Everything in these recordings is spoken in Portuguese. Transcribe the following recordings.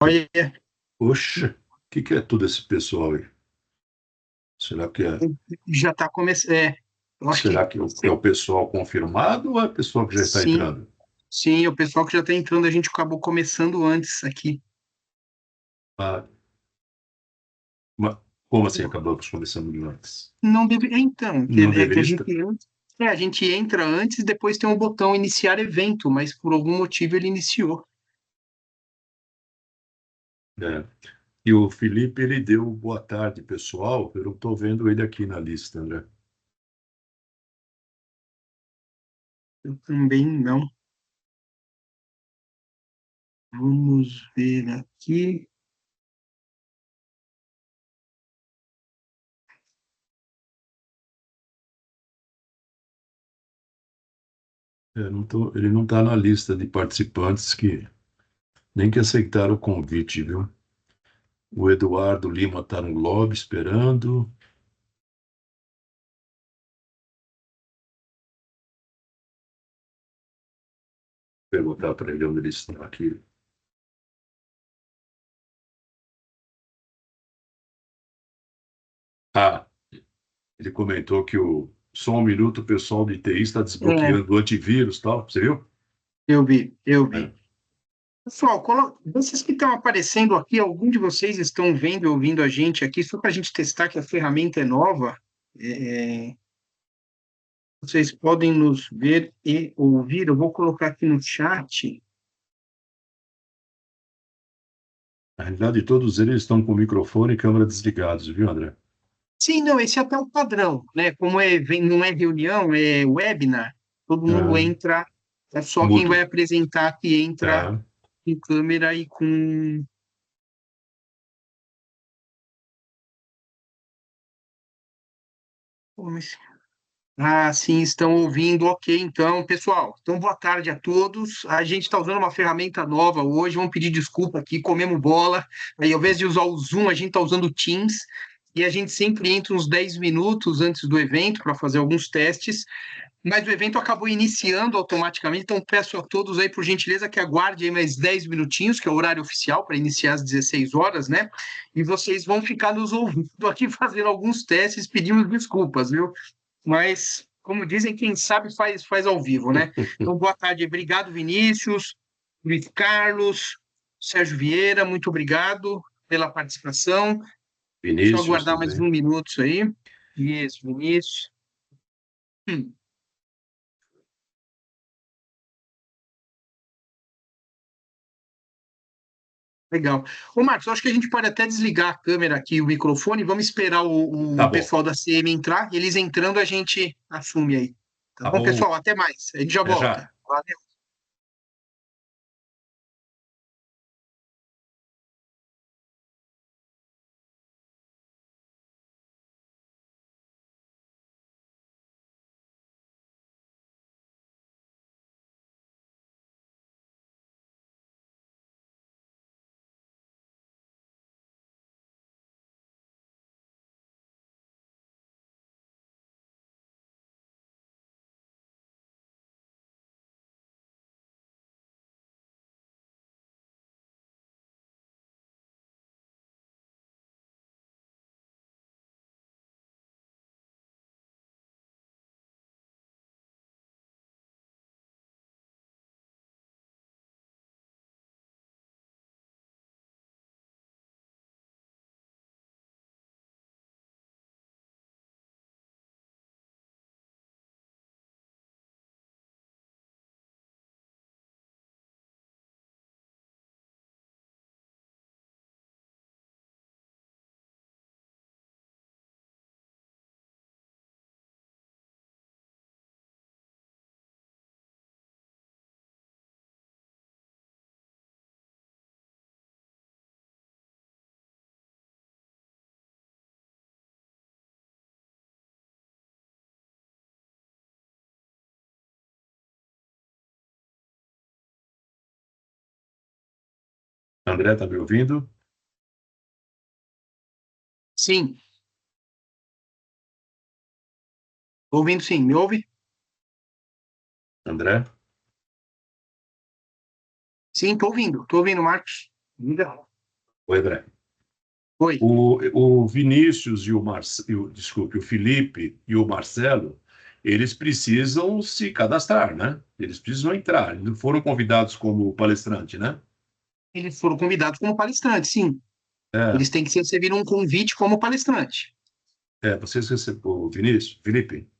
Olha, Oxe, o que é todo esse pessoal aí? Será que é, já está começando. Eu acho será que que é o pessoal confirmado ou é o pessoal que já está sim, entrando? sim, o pessoal que já está entrando, a gente acabou começando antes aqui. Ah, mas como assim acabamos começando antes? Não deve. Então, Não é que a deveria gente estar. a gente entra antes, depois tem um botão iniciar evento, mas por algum motivo ele iniciou. É. E o Felipe, ele deu boa tarde, pessoal. Eu não estou vendo ele aqui na lista, André. Eu também não. Vamos ver aqui. Ele não está na lista de participantes que nem que aceitaram o convite, viu? O Eduardo Lima está no lobby esperando. Vou perguntar para ele onde ele está aqui. Ah, ele comentou que só um minuto o pessoal de TI está É, desbloqueando o antivírus, e tal. Você viu? eu vi, eu É. vi. Pessoal, vocês que estão aparecendo aqui, algum de vocês estão vendo e ouvindo a gente aqui, só para a gente testar que a ferramenta é nova. É, Vocês podem nos ver e ouvir. Eu vou colocar aqui no chat. Na realidade, todos eles estão com o microfone e câmera desligados, viu, André? Sim, não, esse é até o padrão, né? Como não é reunião, é webinar, todo mundo É, entra, é só quem vai mudo. apresentar que entra É. com câmera e com. Ah, sim, estão ouvindo. Ok, então, pessoal. Então, boa tarde a todos. A gente está usando uma ferramenta nova hoje. Vamos pedir desculpa aqui, comemos bola. Aí, ao invés de usar o Zoom, a gente está usando o Teams. E a gente sempre entra uns 10 minutos antes do evento para fazer alguns testes. Mas o evento acabou iniciando automaticamente. Então, peço a todos aí, por gentileza, que aguardem aí mais 10 minutinhos, que é o horário oficial para iniciar às 16 horas, né? E vocês vão ficar nos ouvindo aqui fazendo alguns testes. Pedimos desculpas, viu? Mas, como dizem, quem sabe faz ao vivo, né? Então, boa tarde. Obrigado, Vinícius, Luiz Carlos, Sérgio Vieira, muito obrigado pela participação. Deixa eu Vinícius aguardar mais também. um minuto aí. Isso, Vinícius. Hum, legal. Ô, Marcos, eu acho que a gente pode até desligar a câmera aqui, o microfone. Vamos esperar Tá o bom. pessoal da CM entrar. Eles entrando, a gente assume aí. Tá Tá bom, bom. pessoal? Até mais. A gente já Até volta. já. Valeu. André, tá me ouvindo? Sim, ouvindo sim. Me ouve? André? Sim, tô ouvindo, Marcos. Diga. Oi, André. Oi. O Vinícius desculpe, o Felipe e o Marcelo, eles precisam se cadastrar, né? Eles precisam entrar. Eles não foram convidados como palestrante, né? Eles foram convidados como palestrantes, sim. É, Eles têm que receber um convite como palestrante. vocês receberam, Vinícius, Felipe,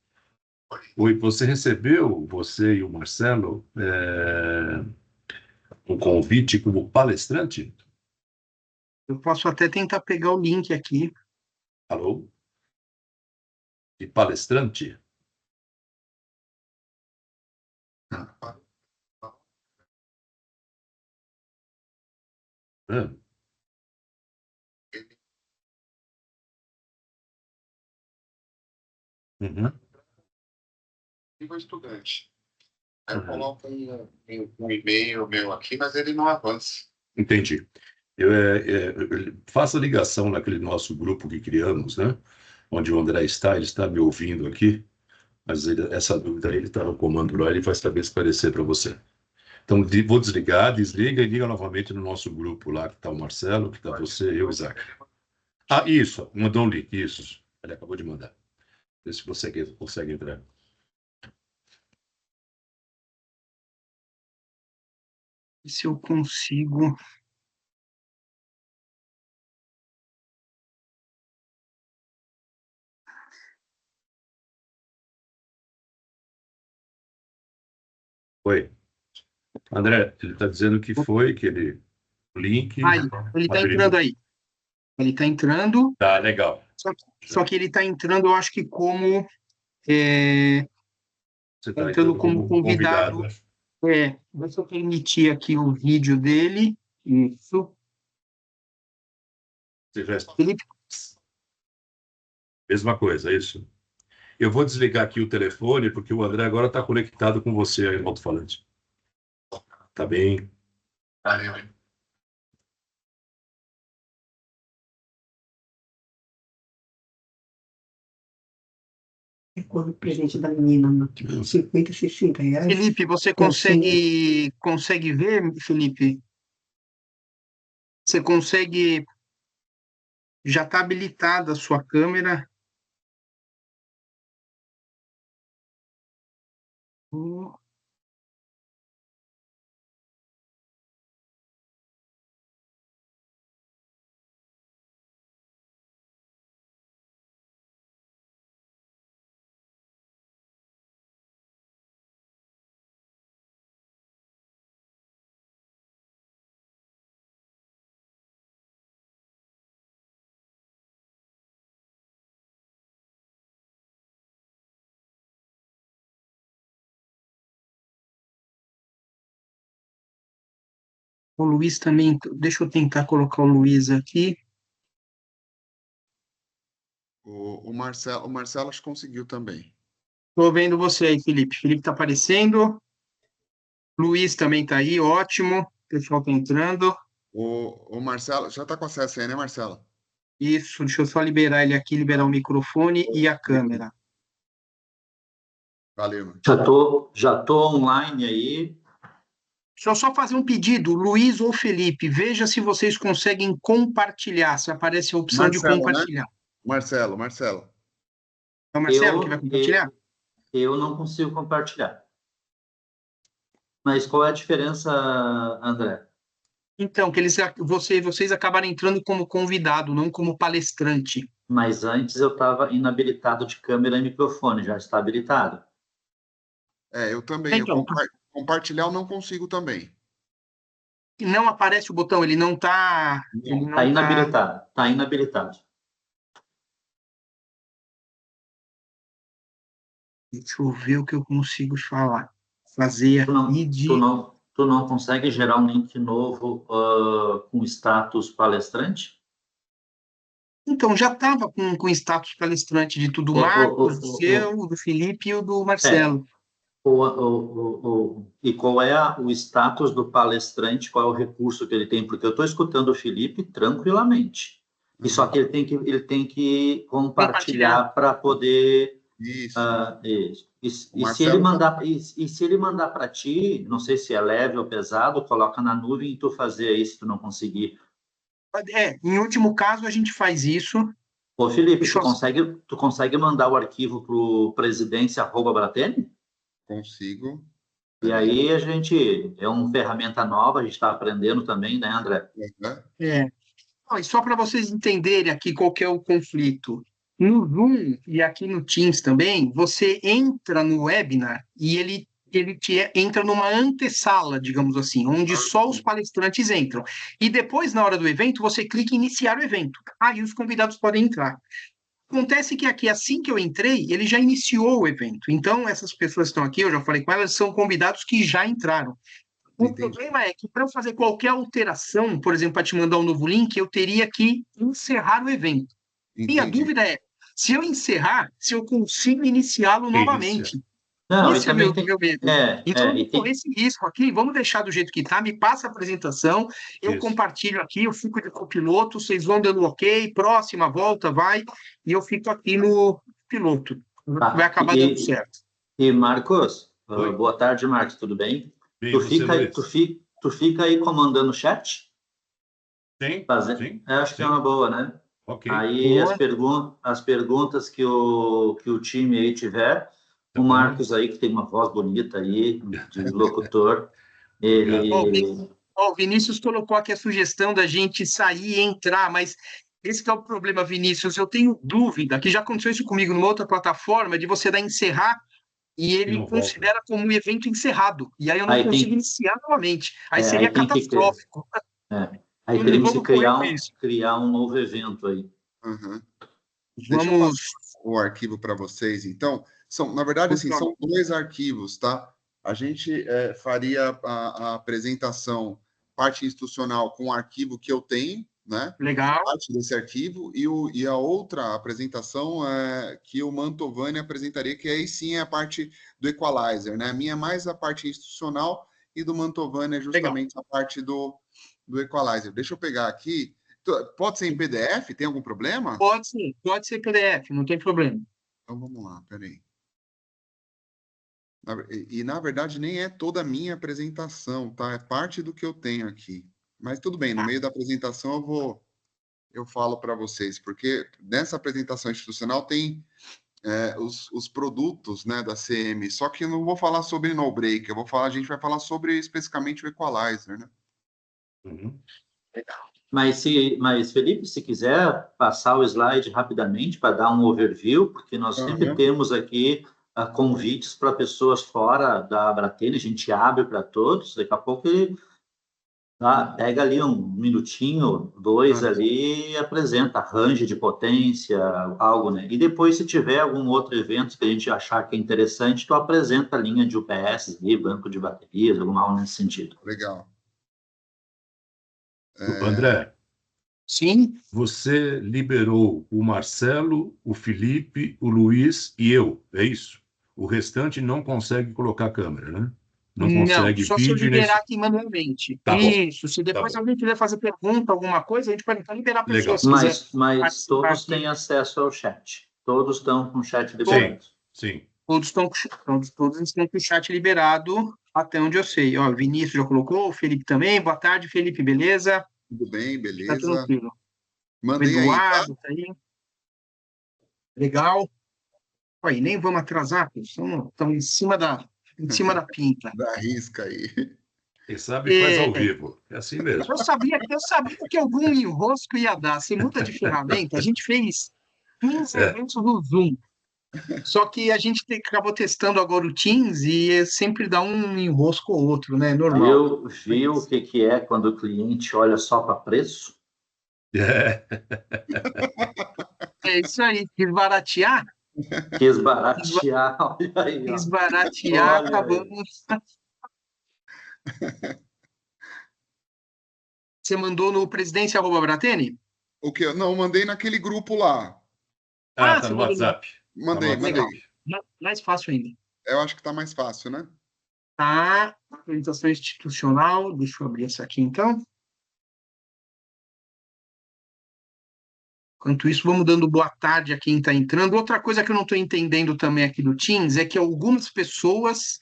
oi, você e o Marcelo, um convite como palestrante? Eu posso até tentar pegar o link aqui. Alô? De palestrante? É. Uhum. E o estudante. Aí eu coloco um e-mail meu aqui, mas ele não avança. Entendi. Eu faço a ligação naquele nosso grupo que criamos, né? Onde o André está, ele está me ouvindo aqui, mas essa dúvida aí, ele está no comando lá, ele vai saber esclarecer para você. Então, vou desligar, desliga e liga novamente no nosso grupo lá, que está o Marcelo, que está você, eu e o Isaac. Ah, isso, mandou um link, isso. Ele acabou de mandar. Vê se você consegue entrar. Se eu consigo. Oi. André, ele está dizendo que foi, que ele. O link. Aí, ele está entrando Abriu. aí. Ele está entrando, Tá, legal. só que ele está entrando, eu acho que como. É, Você tá está entrando entrando como como convidado, convidado. né? Deixa eu permitir aqui o vídeo dele. Isso. Você já... Felipe, Mesma coisa, é isso. Eu vou desligar aqui o telefone, porque o André agora está conectado com você aí no alto-falante. Tá bem? Valeu, hein? Quando o presente da menina, né? Tipo, 50, 60 reais. Felipe, você consegue ver, Felipe? Você consegue. Já está habilitada a sua câmera. O Luiz também. Deixa eu tentar colocar o Luiz aqui. O Marcelo acho que conseguiu também. Estou vendo você aí, Felipe. Felipe está aparecendo. Luiz também está aí, ótimo. O pessoal está entrando. O Marcelo, já está com acesso aí, né, Marcelo? Isso, deixa eu só liberar ele aqui, liberar o microfone e a câmera. Valeu, mano. Já tô online aí. Deixa eu só fazer um pedido, Luiz ou Felipe, veja se vocês conseguem compartilhar, se aparece a opção de Marcelo, né? compartilhar. Marcelo. É o Marcelo que vai Eu, compartilhar? eu não consigo compartilhar. Mas qual é a diferença, André? Então, que vocês acabaram entrando como convidado, não como palestrante. Mas antes eu estava inabilitado de câmera e microfone, já está habilitado. Eu também. Então, Compartilhar eu não consigo também. não aparece o botão, ele não está. Está inabilitado. Está inabilitado. Deixa eu ver o que eu consigo fazer aqui de. Tu não consegue gerar um link novo com status palestrante? Então, já estava com status palestrante de tudo, O- Marcos, o- do o- seu, do Felipe e o do É. Marcelo. E qual é o status do palestrante, qual é o recurso que ele tem? Porque eu estou escutando o Felipe tranquilamente. E só que ele tem que compartilhar para poder. Isso. Isso. E se Marcelo ele mandar para ti, não sei se é leve ou pesado, coloca na nuvem e tu fazer aí se tu não conseguir Em último caso, a gente faz isso. Ô, Felipe, Deixa eu- tu consegue mandar o arquivo para o presidência@bratene? Consigo. E aí a gente, é uma ferramenta nova, a gente está aprendendo também, né, André? Uhum. Não, e só para vocês entenderem aqui qual que é o conflito. No Zoom e aqui no Teams também, você entra no webinar e entra numa antessala, digamos assim, onde só os palestrantes entram. E depois, na hora do evento, você clica em iniciar o evento. Aí os convidados podem entrar. Acontece que aqui, assim que eu entrei, ele já iniciou o evento. Então, essas pessoas que estão aqui, eu já falei com elas, são convidados que já entraram. O Entendi. problema é que para eu fazer qualquer alteração, por exemplo, para te mandar um novo link, eu teria que encerrar o evento. Minha Entendi. dúvida é, se eu encerrar, se eu consigo iniciá-lo novamente. Não, e Esse é também meu medo. é, Então, eu e vou correr esse risco aqui, vamos deixar do jeito que está, me passa a apresentação, eu Isso. compartilho aqui, eu fico de copiloto, vocês vão dando ok, próxima volta, vai, e eu fico aqui no piloto. Tá. Vai acabar dando certo. E Marcos, Oi. boa tarde, Marcos, tudo bem? Bem, Tu você, fica, Luiz? tu fica aí comandando o chat? Sim, Sim. Acho que sim. é uma boa, né? Ok. Aí Boa. as perguntas que o time aí tiver, Tá o bom. Marcos aí, que tem uma voz bonita aí, de locutor, ele... O Vinícius colocou aqui a sugestão da gente sair e entrar, mas esse que é o problema, Vinícius. Eu tenho dúvida, que já aconteceu isso comigo numa outra plataforma, de você dar encerrar e E ele não volta. considera como um evento encerrado. E aí eu não Aí consigo tem- iniciar novamente. Aí É, seria aí tem que ter. catastrófico. Aí Não teríamos que vamos correr com isso. criar um novo evento aí. Uhum. Deixa eu Vamos. passar o arquivo para vocês, então. Na verdade, assim, são 2 arquivos, tá? A gente faria a apresentação, parte institucional, com o arquivo que eu tenho, né? Legal. Parte desse arquivo, e a outra apresentação que o Mantovani apresentaria, que aí sim é a parte do Equalizer, né? A minha é mais a parte institucional e do Mantovani é justamente a parte do Equalizer. Deixa eu pegar aqui. Pode ser em PDF? Tem algum problema? Pode ser PDF, não tem problema. Então vamos lá, peraí. Na verdade, nem é toda a minha apresentação, tá? É parte do que eu tenho aqui. Mas tudo bem, no meio da apresentação eu falo para vocês, porque nessa apresentação institucional tem os produtos, né, da CM, só que eu não vou falar sobre no break, a gente vai falar sobre especificamente o Equalizer, né? Uhum. Mas, Felipe, se quiser passar o slide rapidamente para dar um overview, porque nós sempre temos aqui convites para pessoas fora da Bratene, a gente abre para todos, daqui a pouco ele pega ali um minutinho, 2 ali e apresenta range de potência, algo, né? E depois, se tiver algum outro evento que a gente achar que é interessante, tu apresenta a linha de UPS, banco de baterias, algo nesse sentido. Legal. André, Sim. você liberou o Marcelo, o Felipe, o Luiz e eu, é isso? O restante não consegue colocar a câmera, né? Não consegue Só se eu vídeo liberar aqui manualmente. Tá bom. Isso, se depois alguém quiser fazer pergunta, alguma coisa, a gente pode até liberar a pessoa, se quiser. Mas todos têm acesso ao chat. Todos estão com o chat liberado. Sim. Todos estão com o chat liberado, até onde eu sei. Ó, Vinícius já colocou, o Felipe também. Boa tarde, Felipe, beleza? Tudo bem, Tá beleza. tranquilo. Mandei o Eduardo aí, tá aí. Legal. Aí, nem vamos atrasar, estamos em cima da pinta. Da risca aí. Quem sabe faz ao vivo. É assim mesmo. Eu sabia que algum enrosco ia dar. Você muda de ferramenta. A gente fez 15 eventos no Zoom. Só que a gente acabou testando agora o Teams e sempre dá um enrosco ou outro, né? Normal. Viu o que é quando o cliente olha só para preço? É isso aí. Quis baratear, Olha aí. quis baratear, acabamos. Você mandou no presidência@bratene? O que? Não, mandei naquele grupo lá. Tá no WhatsApp. Mandei. Mais fácil ainda. Eu acho que tá mais fácil, né? Tá, apresentação institucional. Deixa eu abrir essa aqui, então. Enquanto isso, vamos dando boa tarde a quem está entrando. Outra coisa que eu não estou entendendo também aqui do Teams é que algumas pessoas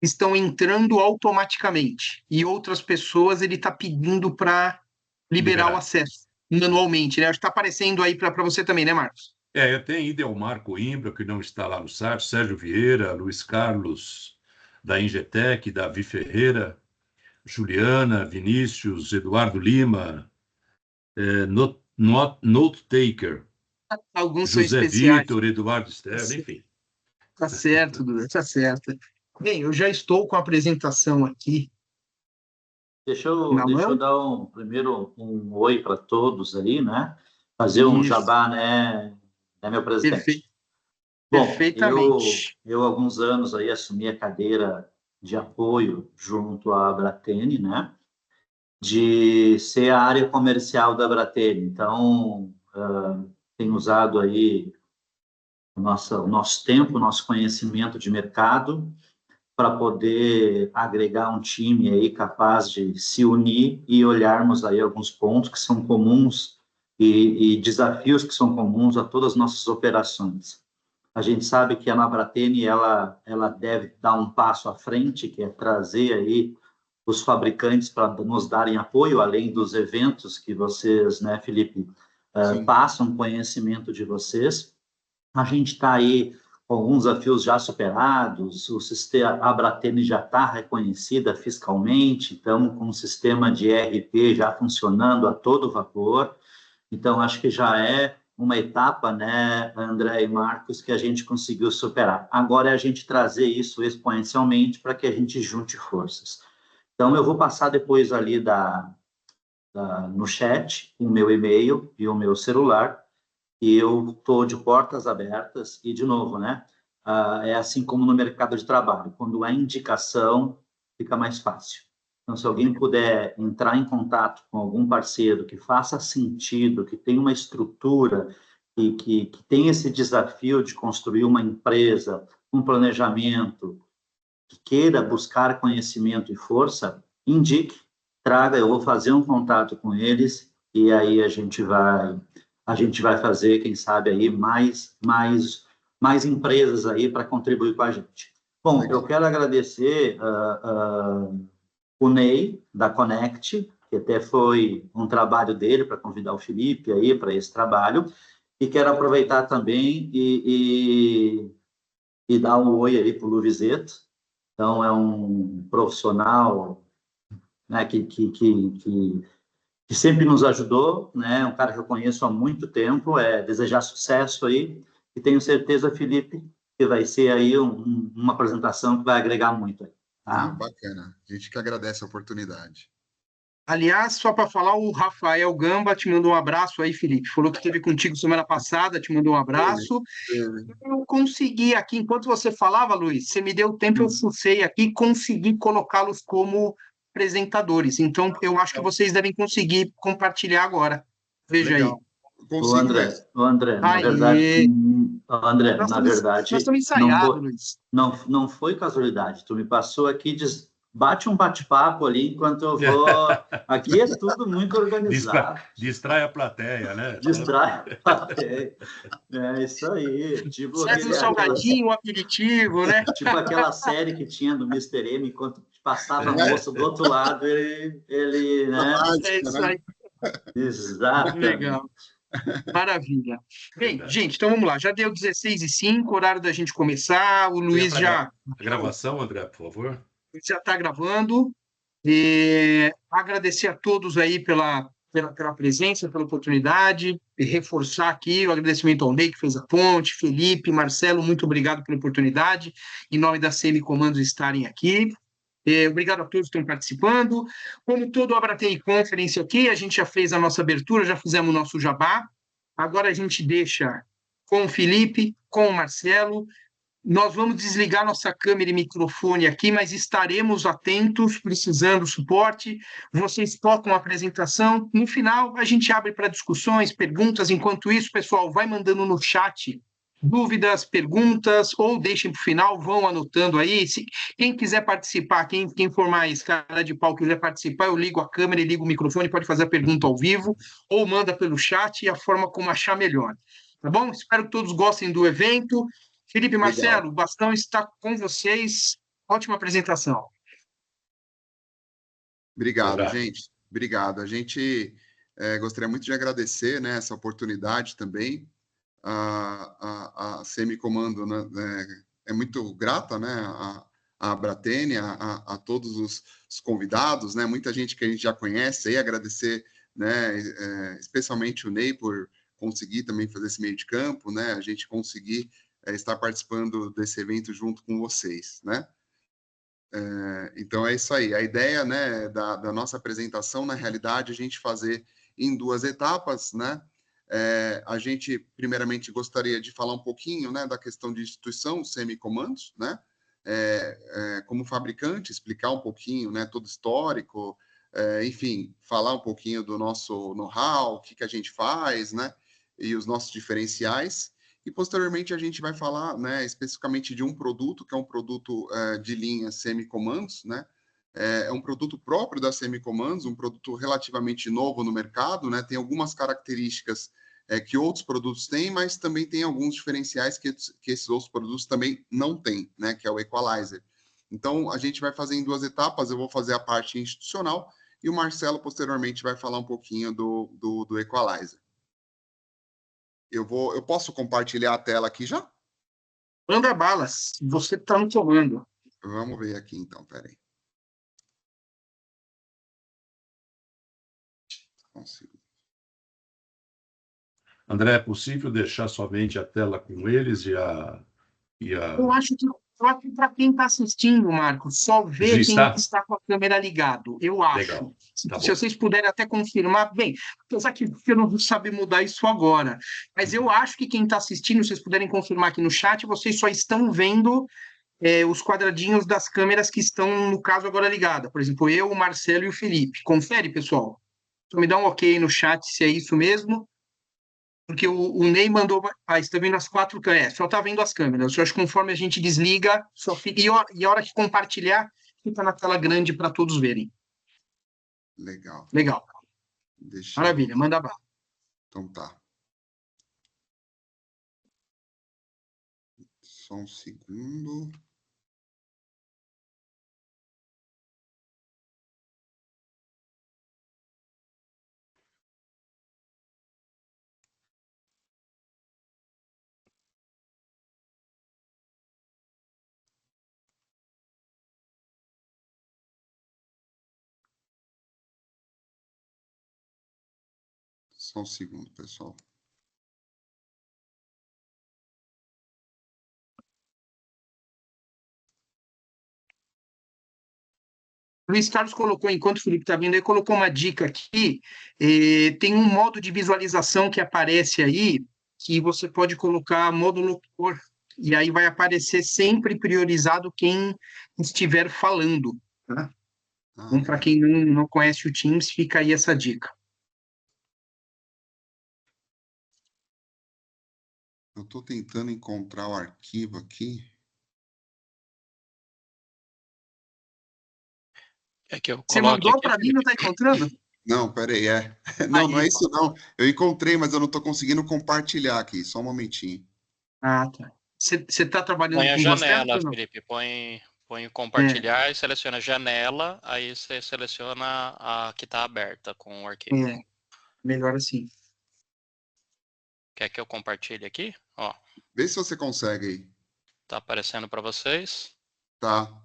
estão entrando automaticamente e outras pessoas ele está pedindo para liberar o acesso manualmente, né? Acho que está aparecendo aí para você também, né, Marcos? Tem Idelmar Coimbra, que não está lá no site, Sérgio Vieira, Luiz Carlos, da Ingetec, Davi Ferreira, Juliana, Vinícius, Eduardo Lima, Note Taker, Alguns são José especiais. Vitor, Eduardo Sterling, enfim. Tá certo, Duda, tá certo. Bem, eu já estou com a apresentação aqui Deixa na eu mão. dar primeiro um oi para todos aí, né? Fazer um Isso. jabá, né, meu presidente? Bom, Perfeitamente. eu há alguns anos aí assumi a cadeira de apoio junto à Bratene, né? De ser a área comercial da Bratene. Então, tenho usado aí o nosso tempo, o nosso conhecimento de mercado para poder agregar um time aí capaz de se unir e olharmos aí alguns pontos que são comuns e desafios que são comuns a todas as nossas operações. A gente sabe que a Navratene ela deve dar um passo à frente, que é trazer aí os fabricantes para nos darem apoio, além dos eventos que vocês, né, Felipe, passam conhecimento de vocês. A gente está aí com alguns desafios já superados, o sistema, a Bratene já está reconhecida fiscalmente, estamos com um sistema de ERP já funcionando a todo vapor, então acho que já é uma etapa, né, André e Marcos, que a gente conseguiu superar. Agora é a gente trazer isso exponencialmente para que a gente junte forças. Então, eu vou passar depois ali no chat o meu e-mail e o meu celular, e eu estou de portas abertas, e, de novo, né, é assim como no mercado de trabalho, quando há indicação, fica mais fácil. Então, se alguém puder entrar em contato com algum parceiro que faça sentido, que tenha uma estrutura e que tenha esse desafio de construir uma empresa, um planejamento, que queira buscar conhecimento e força, indique, traga, eu vou fazer um contato com eles e aí a gente vai fazer, quem sabe aí mais empresas aí para contribuir com a gente. Bom, legal. Eu quero agradecer o Ney da Connect, que até foi um trabalho dele para convidar o Felipe aí para esse trabalho, e quero aproveitar também e dar um oi aí para o Luvizeto. Então, é um profissional, né, que sempre nos ajudou, né, um cara que eu conheço há muito tempo, desejar sucesso aí, e tenho certeza, Felipe, que vai ser aí uma apresentação que vai agregar muito aí. Tá? Bacana, a gente que agradece a oportunidade. Aliás, só para falar, o Rafael Gamba te mandou um abraço aí, Felipe. Falou que esteve contigo semana passada, te mandou um abraço. Eu consegui aqui, enquanto você falava, Luiz, você me deu tempo, eu fucei aqui e consegui colocá-los como apresentadores. Então, eu acho que vocês devem conseguir compartilhar agora. Veja legal. Aí. O André, na verdade, nós estamos ensaiados, Luiz. Não foi casualidade. Tu me passou aqui, bate um bate-papo ali enquanto eu vou. Aqui é tudo muito organizado. Distrai a plateia, né? Distrai a plateia. É isso aí. Tipo serve um salgadinho, um aperitivo, né? Tipo aquela série que tinha do Mr. M, enquanto passava a moça do outro lado, ele né? É isso aí. Exato. Legal. Maravilha. Bem, gente, então vamos lá. Já deu 16h05, horário da gente começar. O Luiz já... A gravação, André, por favor. Já está gravando. Agradecer a todos aí pela presença, pela oportunidade, e reforçar aqui o agradecimento ao Ney, que fez a ponte, Felipe, Marcelo, muito obrigado pela oportunidade, em nome da CM Comandos estarem aqui. Obrigado a todos que estão participando. Como todo Abratene Conference aqui, a gente já fez a nossa abertura, já fizemos o nosso jabá. Agora a gente deixa com o Felipe, com o Marcelo. Nós vamos desligar nossa câmera e microfone aqui, mas estaremos atentos, precisando suporte. Vocês tocam a apresentação. No final, a gente abre para discussões, perguntas. Enquanto isso, pessoal, vai mandando no chat dúvidas, perguntas, ou deixem para o final, vão anotando aí. Quem quiser participar, quem for mais cara de pau, quiser participar, eu ligo a câmera e ligo o microfone, pode fazer a pergunta ao vivo, ou manda pelo chat, e a forma como achar melhor. Tá bom? Espero que todos gostem do evento. Felipe, Marcelo, legal. O bastão está com vocês. Ótima apresentação. Obrigado, gente. Obrigado. A gente Gostaria muito de agradecer, né, essa oportunidade também. A Semicomando, né, é muito grata, né, a Bratene, a todos os convidados, né, muita gente que a gente já conhece, aí agradecer, né, especialmente o Ney por conseguir também fazer esse meio de campo, né, a gente conseguir estar participando desse evento junto com vocês, né. Então é isso aí. A ideia, né, da nossa apresentação, na realidade, a gente fazer em 2 etapas, né. A gente, primeiramente, gostaria de falar um pouquinho, né, da questão de instituição Semicomandos, né, como fabricante, explicar um pouquinho, né, todo o histórico, enfim, falar um pouquinho do nosso know-how, o que a gente faz, né, e os nossos diferenciais. E, posteriormente, a gente vai falar, né, especificamente de um produto, que é um produto de linha Semicomandos, né, é um produto próprio da Semicomandos, um produto relativamente novo no mercado, né, tem algumas características que outros produtos têm, mas também tem alguns diferenciais que esses outros produtos também não têm, né, que é o Equalizer. Então, a gente vai fazer em 2 etapas, eu vou fazer a parte institucional e o Marcelo, posteriormente, vai falar um pouquinho do Equalizer. Eu posso compartilhar a tela aqui já? Manda balas, você está no comando. Vamos ver aqui, então, peraí. Consigo. André, é possível deixar somente a tela com eles e a... Eu acho que para quem está assistindo, Marcos, só vê quem está com a câmera ligado. Eu acho. Legal. Tá Se vocês puderem até confirmar, bem, apesar que eu não vou saber mudar isso agora, mas eu acho que quem está assistindo, se vocês puderem confirmar aqui no chat, vocês só estão vendo os quadradinhos das câmeras que estão, no caso, agora ligadas. Por exemplo, eu, o Marcelo e o Felipe. Confere, pessoal. Só me dá um ok no chat se é isso mesmo. Porque o Ney mandou. Está vendo as 4 câmeras. Só está vendo as câmeras. Eu acho que conforme a gente desliga, só fica. E a hora que compartilhar, fica na tela grande para todos verem. Legal. Legal. Deixa Maravilha, manda bala. Então tá. Só um segundo. Só um segundo, pessoal. O Luiz Carlos colocou, enquanto o Felipe está vindo aí, colocou uma dica aqui. Tem um modo de visualização que aparece aí, que você pode colocar modo locutor, e aí vai aparecer sempre priorizado quem estiver falando. Tá? Então, para quem não conhece o Teams, fica aí essa dica. Eu estou tentando encontrar o arquivo aqui. É que eu Você coloque mandou aqui, para mim e não está encontrando? Não, peraí, Não, Aí. não é isso não. Eu encontrei, mas eu não estou conseguindo compartilhar aqui. Só um momentinho. Ah, tá. Você está trabalhando põe a com janela, ou não? Felipe. Põe o compartilhar e seleciona janela, aí você seleciona a que está aberta com o arquivo. Melhor assim. Quer que eu compartilhe aqui? Ó. Vê se você consegue aí. Tá aparecendo para vocês? Tá.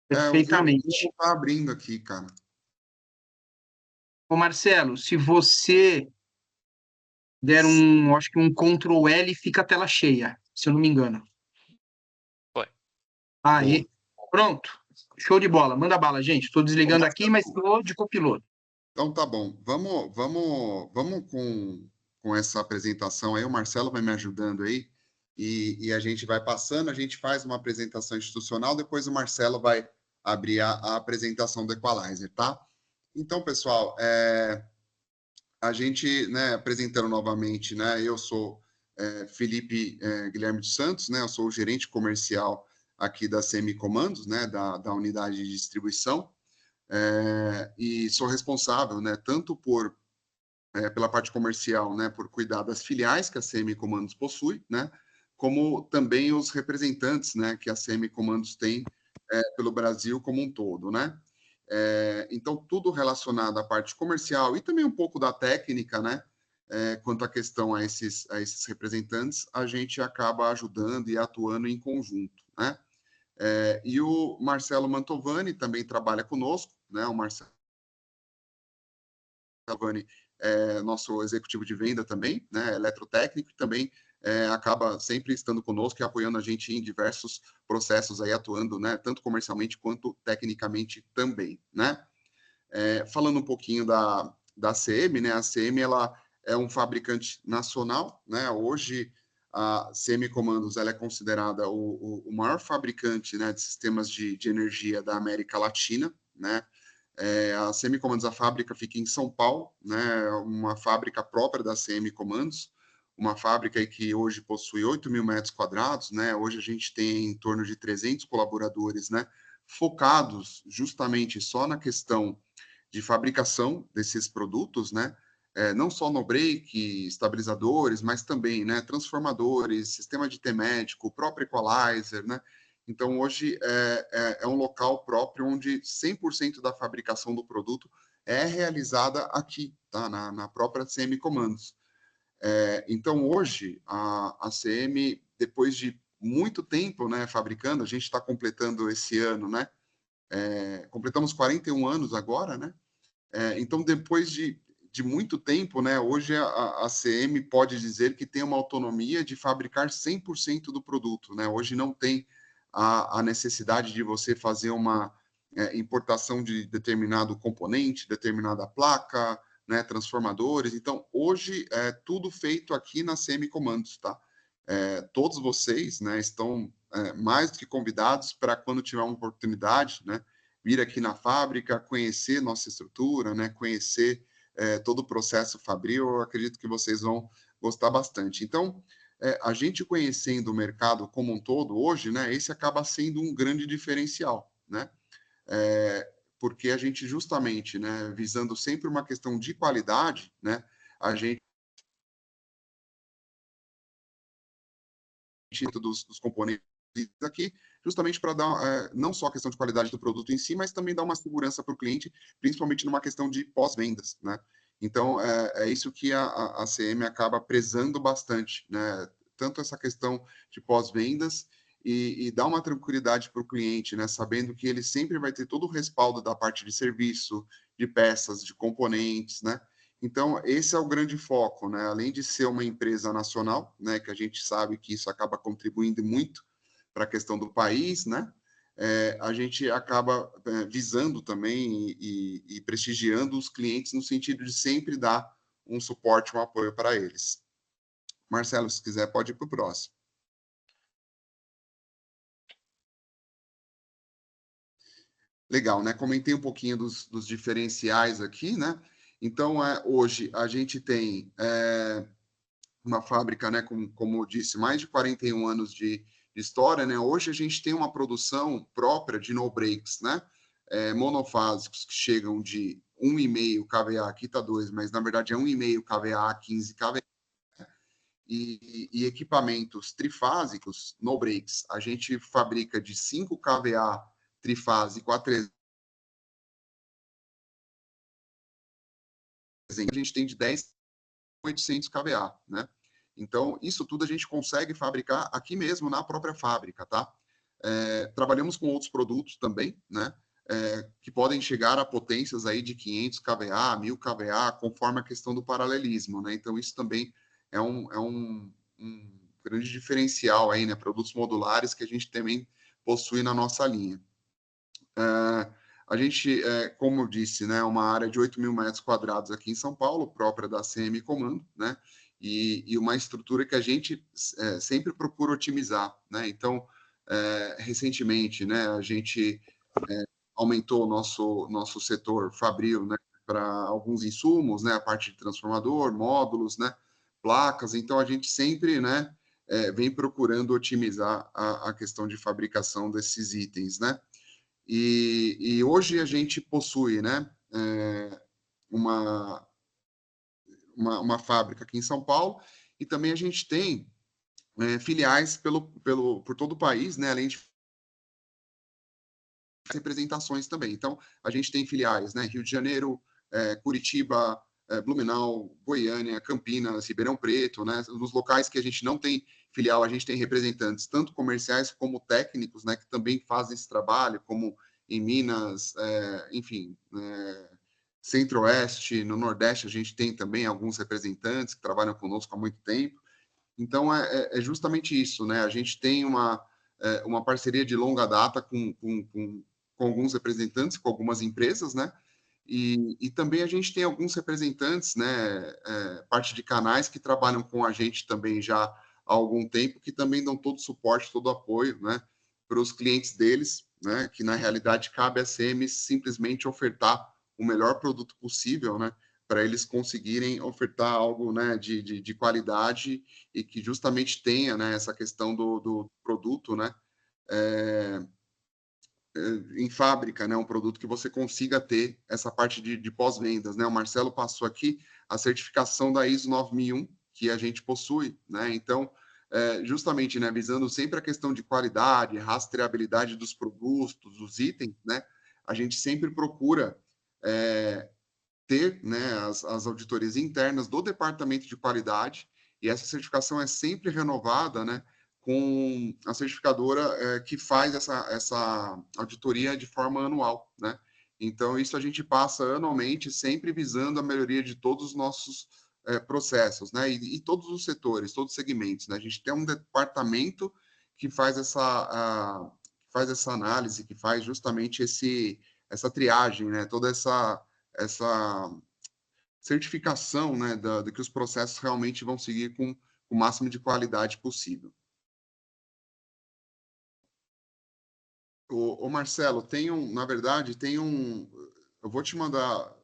Perfeitamente. O tá abrindo aqui, cara. Ô, Marcelo, se você der acho que um Ctrl L, fica a tela cheia, se eu não me engano. Foi. Aí, pronto. Show de bola. Manda bala, gente. Estou desligando aqui, mas estou de copiloto. Então tá bom. Vamos com essa apresentação aí. O Marcelo vai me ajudando aí. E a gente vai passando, a gente faz uma apresentação institucional, depois o Marcelo vai abrir a apresentação do Equalizer, tá? Então, pessoal, a gente, né, apresentando novamente, né, eu sou Felipe Guilherme dos Santos, né, eu sou o gerente comercial aqui da Semicomandos, né, da unidade de distribuição, e sou responsável, né, tanto pela parte comercial, né, por cuidar das filiais que a Semicomandos possui, né, como também os representantes, né, que a Semicomandos tem pelo Brasil como um todo, né. Então, tudo relacionado à parte comercial e também um pouco da técnica, né? Quanto à questão a esses representantes, a gente acaba ajudando e atuando em conjunto, né? E o Marcelo Mantovani também trabalha conosco, né? O Marcelo Mantovani é nosso executivo de venda também, né? Eletrotécnico, e também acaba sempre estando conosco e apoiando a gente em diversos processos aí, atuando, né? Tanto comercialmente quanto tecnicamente também, né? Falando um pouquinho da CM, né? A CM, ela é um fabricante nacional, né? Hoje, a CM Comandos, ela é considerada o maior fabricante, né, de sistemas de energia da América Latina, né? A CM Comandos, a fábrica fica em São Paulo, né? Uma fábrica própria da CM Comandos, uma fábrica aí que hoje possui 8.000 metros quadrados, né? Hoje a gente tem em torno de 300 colaboradores, né? Focados justamente só na questão de fabricação desses produtos, né? Não só no break, estabilizadores, mas também, né, transformadores, sistema de T-médico, o próprio equalizer, né? Então, hoje é um local próprio onde 100% da fabricação do produto é realizada aqui, tá? Na própria CM Comandos. Então, hoje, a CM, depois de muito tempo, né, fabricando, a gente está completando esse ano, né? Completamos 41 anos agora, né? Então, depois de muito tempo, né, hoje a CM pode dizer que tem uma autonomia de fabricar 100% do produto, né? Hoje não tem a necessidade de você fazer uma importação de determinado componente, determinada placa, né, transformadores. Então, hoje é tudo feito aqui na CM Comandos, tá? Todos vocês, né, estão mais do que convidados para, quando tiver uma oportunidade, né, vir aqui na fábrica, conhecer nossa estrutura, né, conhecer todo o processo fabril. Eu acredito que vocês vão gostar bastante. Então, a gente conhecendo o mercado como um todo hoje, né, esse acaba sendo um grande diferencial, né? Porque a gente justamente, né, visando sempre uma questão de qualidade, né, a gente dos componentes aqui, justamente para dar não só a questão de qualidade do produto em si, mas também dar uma segurança para o cliente, principalmente numa questão de pós-vendas, né? Então, é isso que a CM acaba prezando bastante, né? Tanto essa questão de pós-vendas e dar uma tranquilidade para o cliente, né? Sabendo que ele sempre vai ter todo o respaldo da parte de serviço, de peças, de componentes, né? Então, esse é o grande foco, né? Além de ser uma empresa nacional, né, que a gente sabe que isso acaba contribuindo muito para a questão do país, né? A gente acaba visando também e prestigiando os clientes no sentido de sempre dar um suporte, um apoio para eles. Marcelo, se quiser, pode ir para o próximo. Legal, né? Comentei um pouquinho dos diferenciais aqui, né? Então, hoje a gente tem uma fábrica, né, como eu disse, mais de 41 anos de história, né? Hoje a gente tem uma produção própria de no-breaks, né? Monofásicos que chegam de 1,5 kVA, aqui está 2, mas na verdade é 1,5 kVA, 15 kVA. E equipamentos trifásicos, no-breaks, a gente fabrica de 5 kVA trifásico a 300. A gente tem de 10 a 800 kVA, né? Então, isso tudo a gente consegue fabricar aqui mesmo, na própria fábrica, tá? Trabalhamos com outros produtos também, né? Que podem chegar a potências aí de 500 kVA, 1.000 kVA, conforme a questão do paralelismo, né? Então, isso também é um grande diferencial aí, né? Produtos modulares que a gente também possui na nossa linha. A gente, como eu disse, né, uma área de 8.000 metros quadrados aqui em São Paulo, própria da CM Comando, né? E uma estrutura que a gente sempre procura otimizar, né? Então, recentemente, né, a gente aumentou o nosso setor fabril, né, para alguns insumos, né, a parte de transformador, módulos, né, placas. Então, a gente sempre, né, vem procurando otimizar a questão de fabricação desses itens, né? E hoje a gente possui, né, uma fábrica aqui em São Paulo, e também a gente tem filiais por todo o país, né, além de representações também. Então, a gente tem filiais, né? Rio de Janeiro, Curitiba, Blumenau, Goiânia, Campinas, Ribeirão Preto, né? Nos locais que a gente não tem filial, a gente tem representantes tanto comerciais como técnicos, né? Que também fazem esse trabalho, como em Minas, enfim, Centro-Oeste, no Nordeste a gente tem também alguns representantes que trabalham conosco há muito tempo. Então, é justamente isso, né? A gente tem uma parceria de longa data com alguns representantes, com algumas empresas, né? E também a gente tem alguns representantes, né, parte de canais que trabalham com a gente também já há algum tempo, que também dão todo o suporte, todo o apoio, né, para os clientes deles, né, que na realidade cabe a CM simplesmente ofertar o melhor produto possível, né, para eles conseguirem ofertar algo, né, de qualidade e que justamente tenha, né, essa questão do produto, né, em fábrica, né, um produto que você consiga ter essa parte de pós-vendas, né? O Marcelo passou aqui a certificação da ISO 9001 que a gente possui, né? Então, justamente, né, visando sempre a questão de qualidade, rastreabilidade dos produtos, dos itens, né? A gente sempre procura ter, né, as auditorias internas do departamento de qualidade, e essa certificação é sempre renovada, né, com a certificadora que faz essa auditoria de forma anual, né? Então, isso a gente passa anualmente, sempre visando a melhoria de todos os nossos processos, né? E todos os setores, todos os segmentos, né? A gente tem um departamento que faz essa análise, que faz justamente essa triagem, né? Toda essa certificação, né, de que os processos realmente vão seguir com o máximo de qualidade possível. O Marcelo, na verdade, eu vou te mandar,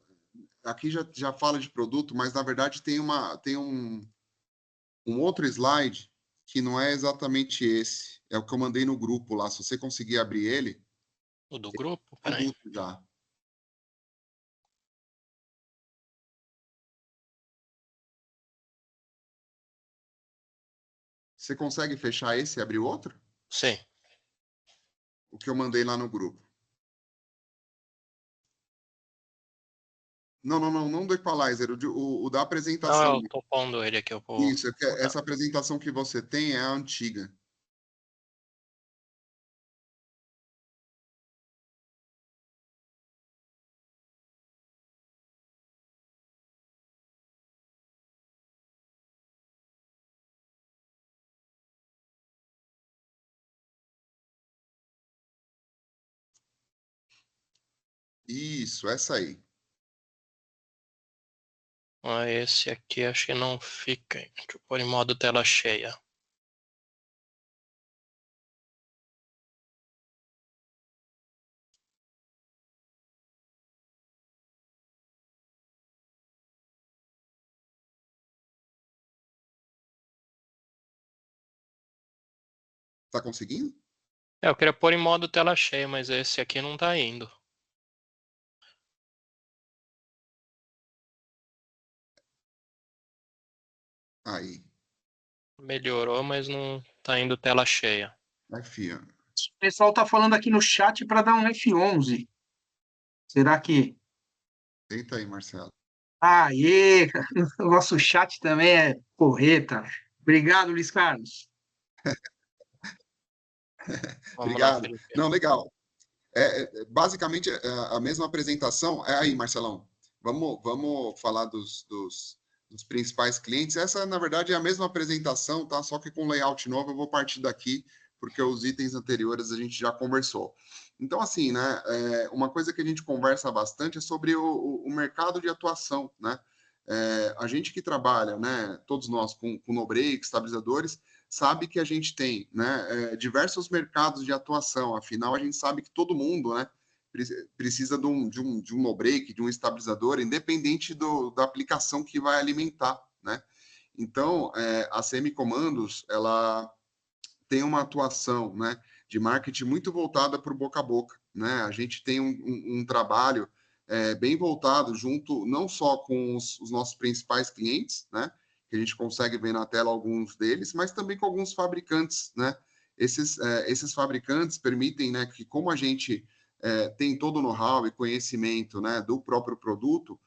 aqui já fala de produto, mas na verdade tem um outro slide que não é exatamente esse, é o que eu mandei no grupo lá, se você conseguir abrir ele. O do grupo? Peraí. Já. Você consegue fechar esse e abrir outro? Sim. O que eu mandei lá no grupo. Não do equalizer, o da apresentação. Não, eu tô pondo ele aqui. Isso, essa apresentação que você tem é a antiga. Isso, essa aí. Esse aqui acho que não fica. Deixa eu pôr em modo tela cheia. Tá conseguindo? Eu queria pôr em modo tela cheia, mas esse aqui não tá indo. Aí. Melhorou, mas não tá indo tela cheia. F. O pessoal tá falando aqui no chat para dar um F11. Será que... Tenta aí, Marcelo. Aê! O nosso chat também é porreta. Obrigado, Luiz Carlos. Vamos lá, Obrigado. Felipe. Não, legal. Basicamente, a mesma apresentação. Aí, Marcelão. Vamos falar dos principais clientes. Essa, na verdade, é a mesma apresentação, tá? Só que com layout novo. Eu vou partir daqui, porque os itens anteriores a gente já conversou. Então, assim, né? Uma coisa que a gente conversa bastante é sobre o mercado de atuação, né? A gente que trabalha, né? Todos nós com no-break, estabilizadores, sabe que a gente tem, né, diversos mercados de atuação. Afinal, a gente sabe que todo mundo, né, precisa de um no-break, de um estabilizador, independente da aplicação que vai alimentar, né? Então, a CM Comandos, ela tem uma atuação, né, de marketing muito voltada para o boca a boca, né? A gente tem um trabalho bem voltado junto não só com os nossos principais clientes, né, que a gente consegue ver na tela alguns deles, mas também com alguns fabricantes, né? Esses fabricantes permitem, né, que como a gente tem todo o know-how e conhecimento, né, do próprio produto,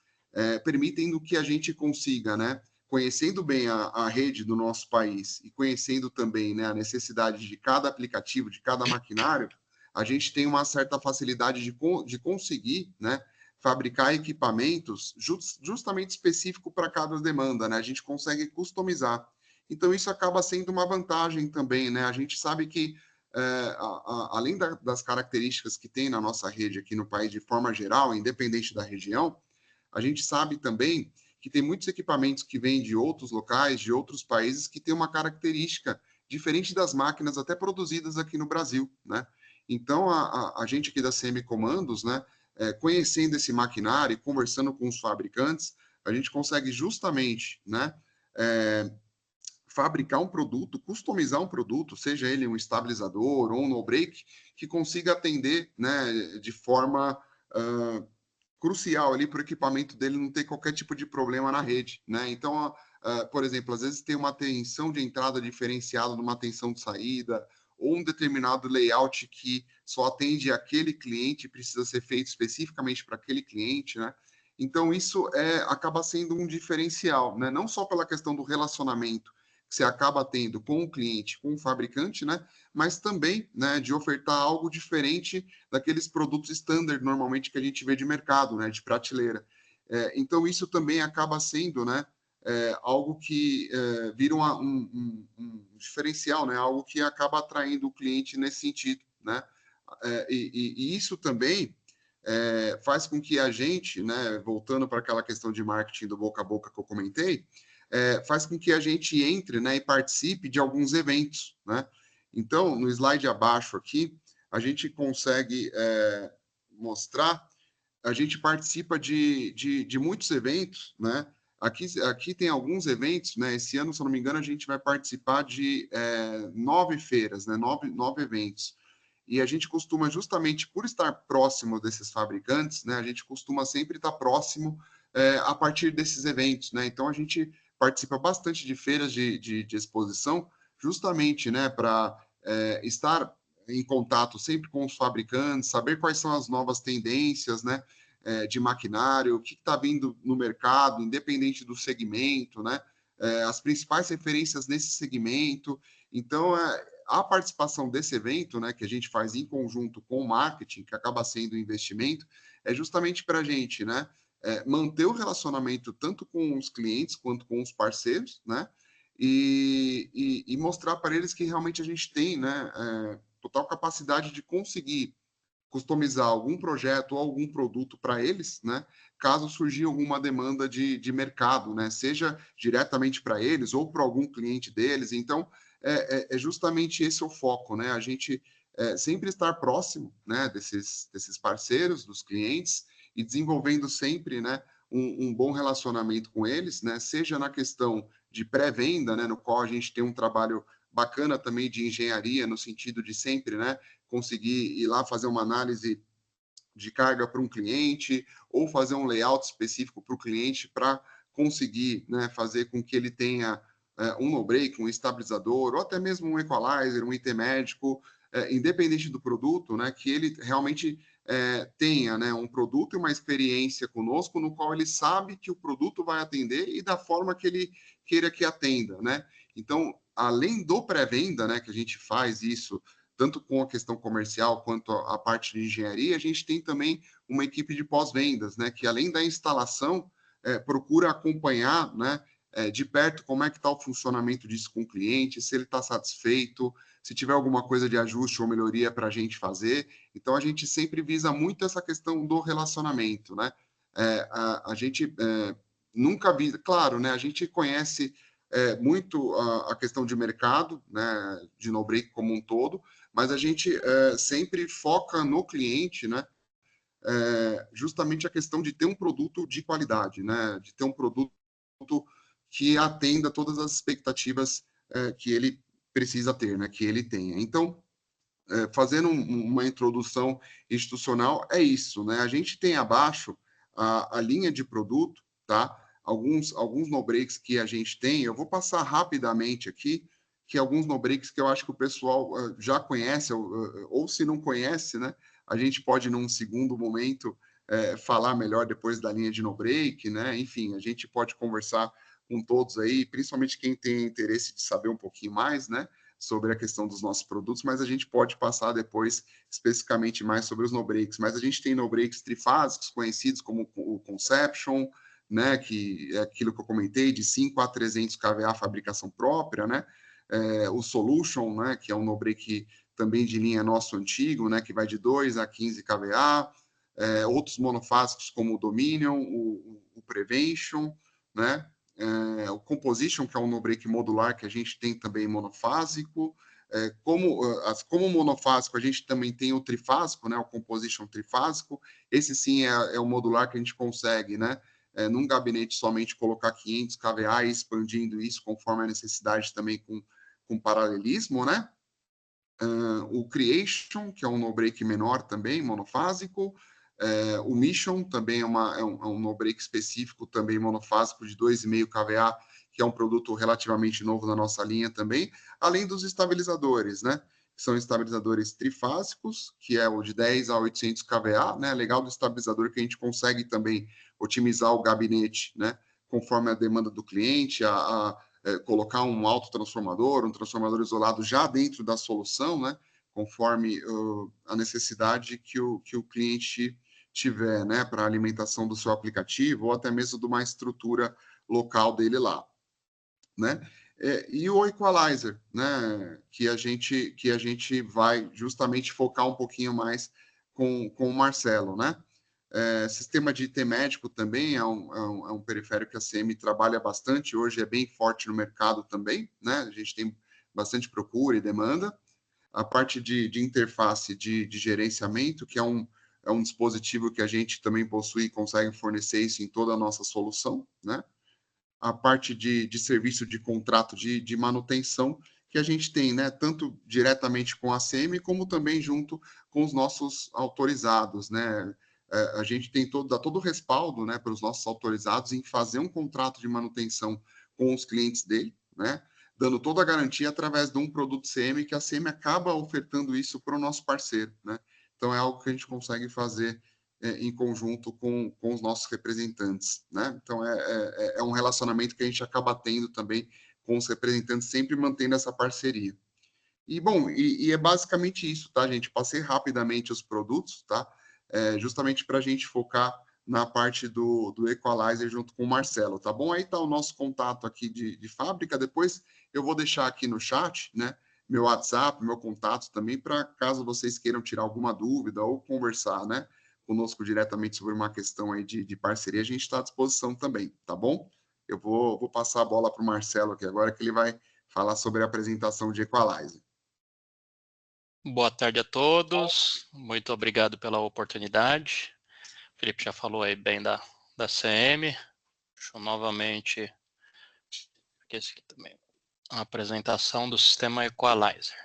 permitem que a gente consiga, né, conhecendo bem a rede do nosso país e conhecendo também, né, a necessidade de cada aplicativo, de cada maquinário, a gente tem uma certa facilidade de conseguir, né, fabricar equipamentos justamente específico para cada demanda, né? A gente consegue customizar. Então, isso acaba sendo uma vantagem também, né? A gente sabe que, além das características que tem na nossa rede aqui no país de forma geral, independente da região, a gente sabe também que tem muitos equipamentos que vêm de outros locais, de outros países, que têm uma característica diferente das máquinas até produzidas aqui no Brasil, né? Então, a gente aqui da CM Comandos, né, conhecendo esse maquinário e conversando com os fabricantes, a gente consegue justamente, né, fabricar um produto, customizar um produto, seja ele um estabilizador ou um no-break, que consiga atender, né, de forma crucial ali para o equipamento dele não ter qualquer tipo de problema na rede, né? Então, por exemplo, às vezes tem uma tensão de entrada diferenciada numa tensão de saída, ou um determinado layout que só atende aquele cliente, precisa ser feito especificamente para aquele cliente, né? Então, isso acaba sendo um diferencial, né? Não só pela questão do relacionamento que você acaba tendo com o cliente, com o fabricante, né? Mas também, né, de ofertar algo diferente daqueles produtos standard, normalmente, que a gente vê de mercado, né, de prateleira. Então, isso também acaba sendo, né, algo que vira um diferencial, né, algo que acaba atraindo o cliente nesse sentido, né? E isso também faz com que a gente, né, voltando para aquela questão de marketing do boca a boca que eu comentei, faz com que a gente entre, né, e participe de alguns eventos, né? Então, no slide abaixo aqui, a gente consegue mostrar, a gente participa de muitos eventos, né? Aqui tem alguns eventos, né? Esse ano, se eu não me engano, a gente vai participar de 9 feiras, né? 9 eventos. E a gente costuma, justamente por estar próximo desses fabricantes, né? A gente costuma sempre estar próximo a partir desses eventos, né? Então, a gente participa bastante de feiras de exposição, justamente, né? Para estar em contato sempre com os fabricantes, saber quais são as novas tendências, né? De maquinário, o que está vindo no mercado, independente do segmento, né? As principais referências nesse segmento. Então, a participação desse evento, né, que a gente faz em conjunto com o marketing, que acaba sendo um investimento, é justamente para a gente, né, manter o relacionamento tanto com os clientes quanto com os parceiros, né, e mostrar para eles que realmente a gente tem, né, total capacidade de conseguir customizar algum projeto ou algum produto para eles, né? Caso surgir alguma demanda de mercado, né? Seja diretamente para eles ou para algum cliente deles. Então, é justamente esse o foco, né? A gente sempre estar próximo, né? Desses parceiros, dos clientes e desenvolvendo sempre, né? Um bom relacionamento com eles, né? Seja na questão de pré-venda, né? No qual a gente tem um trabalho bacana também de engenharia, no sentido de sempre, né? Conseguir ir lá fazer uma análise de carga para um cliente ou fazer um layout específico para o cliente para conseguir, né, fazer com que ele tenha um no-break, um estabilizador ou até mesmo um equalizer, um IT médico, independente do produto, né, que ele realmente tenha, né, um produto e uma experiência conosco no qual ele sabe que o produto vai atender e da forma que ele queira que atenda, né? Então, além do pré-venda, né, que a gente faz isso tanto com a questão comercial quanto a parte de engenharia, a gente tem também uma equipe de pós-vendas, né, que além da instalação, procura acompanhar, né, de perto como é que está o funcionamento disso com o cliente, se ele está satisfeito, se tiver alguma coisa de ajuste ou melhoria para a gente fazer. Então, a gente sempre visa muito essa questão do relacionamento, né? A gente nunca visa... Claro, né, a gente conhece muito a questão de mercado, né, de no-break como um todo, mas a gente sempre foca no cliente, né? Justamente a questão de ter um produto de qualidade, né? De ter um produto que atenda todas as expectativas que ele precisa ter, né? Que ele tenha. Então, fazendo uma introdução institucional, é isso, né? A gente tem abaixo a linha de produto, tá? Alguns no-breaks que a gente tem, eu vou passar rapidamente aqui, que alguns no-breaks que eu acho que o pessoal já conhece, ou se não conhece, né, A gente pode, num segundo momento, falar melhor depois da linha de no-break, né? Enfim, a gente pode conversar com todos aí, principalmente quem tem interesse de saber um pouquinho mais, né? Sobre a questão dos nossos produtos, mas a gente pode passar depois especificamente mais sobre os no-breaks. Mas a gente tem no-breaks trifásicos, conhecidos como o Conception, né, que é aquilo que eu comentei, de 5 a 300 kVA fabricação própria, né? O Solution, né, que é um no-break também de linha nosso antigo, né, que vai de 2 a 15 kVA. Outros monofásicos como o Dominion, o Prevention, né? O Composition, que é um no-break modular que a gente tem também monofásico. Como monofásico, a gente também tem o trifásico, né? O Composition trifásico. Esse sim é o modular que a gente consegue, né? Num gabinete somente colocar 500 kVA e expandindo isso conforme a necessidade também com paralelismo, né? O Creation, que é um no-break menor também, monofásico. O Mission também é um no-break específico, também monofásico, de 2,5 kVA, que é um produto relativamente novo na nossa linha também, além dos estabilizadores, né? Que são estabilizadores trifásicos, que é o de 10 a 800 kVA, né? Legal do estabilizador que a gente consegue também otimizar o gabinete, né? Conforme a demanda do cliente, colocar um autotransformador, um transformador isolado já dentro da solução, né? Conforme a necessidade que o cliente tiver, né? Para a alimentação do seu aplicativo ou até mesmo de uma estrutura local dele lá, né? E o equalizer, né? Que a gente vai justamente focar um pouquinho mais com o Marcelo, né? Sistema de IT médico também é um periférico que a CM trabalha bastante, hoje é bem forte no mercado também, né? A gente tem bastante procura e demanda. A parte de interface de gerenciamento, que é um dispositivo que a gente também possui e consegue fornecer isso em toda a nossa solução, né? A parte de serviço de contrato de manutenção, que a gente tem, né? Tanto diretamente com a CM, como também junto com os nossos autorizados, né? A gente dá todo o respaldo, né, para os nossos autorizados em fazer um contrato de manutenção com os clientes dele, né, dando toda a garantia através de um produto CM, que a CM acaba ofertando isso para o nosso parceiro, né. Então, é algo que a gente consegue fazer em conjunto com os nossos representantes, né. Então, é um relacionamento que a gente acaba tendo também com os representantes, sempre mantendo essa parceria. E, bom, é basicamente isso, tá, gente? Passei rapidamente os produtos, tá? Justamente para a gente focar na parte do Equalizer junto com o Marcelo, tá bom? Aí tá o nosso contato aqui de fábrica. Depois eu vou deixar aqui no chat, né? Meu WhatsApp, meu contato também, para caso vocês queiram tirar alguma dúvida ou conversar, né? Conosco diretamente sobre uma questão aí de parceria, a gente está à disposição também, tá bom? Eu vou passar a bola para o Marcelo aqui agora, que ele vai falar sobre a apresentação de Equalizer. Boa tarde a todos, muito obrigado pela oportunidade. O Felipe já falou aí bem da CM. Deixa eu novamente, aqui esse aqui também, a apresentação do sistema Equalizer.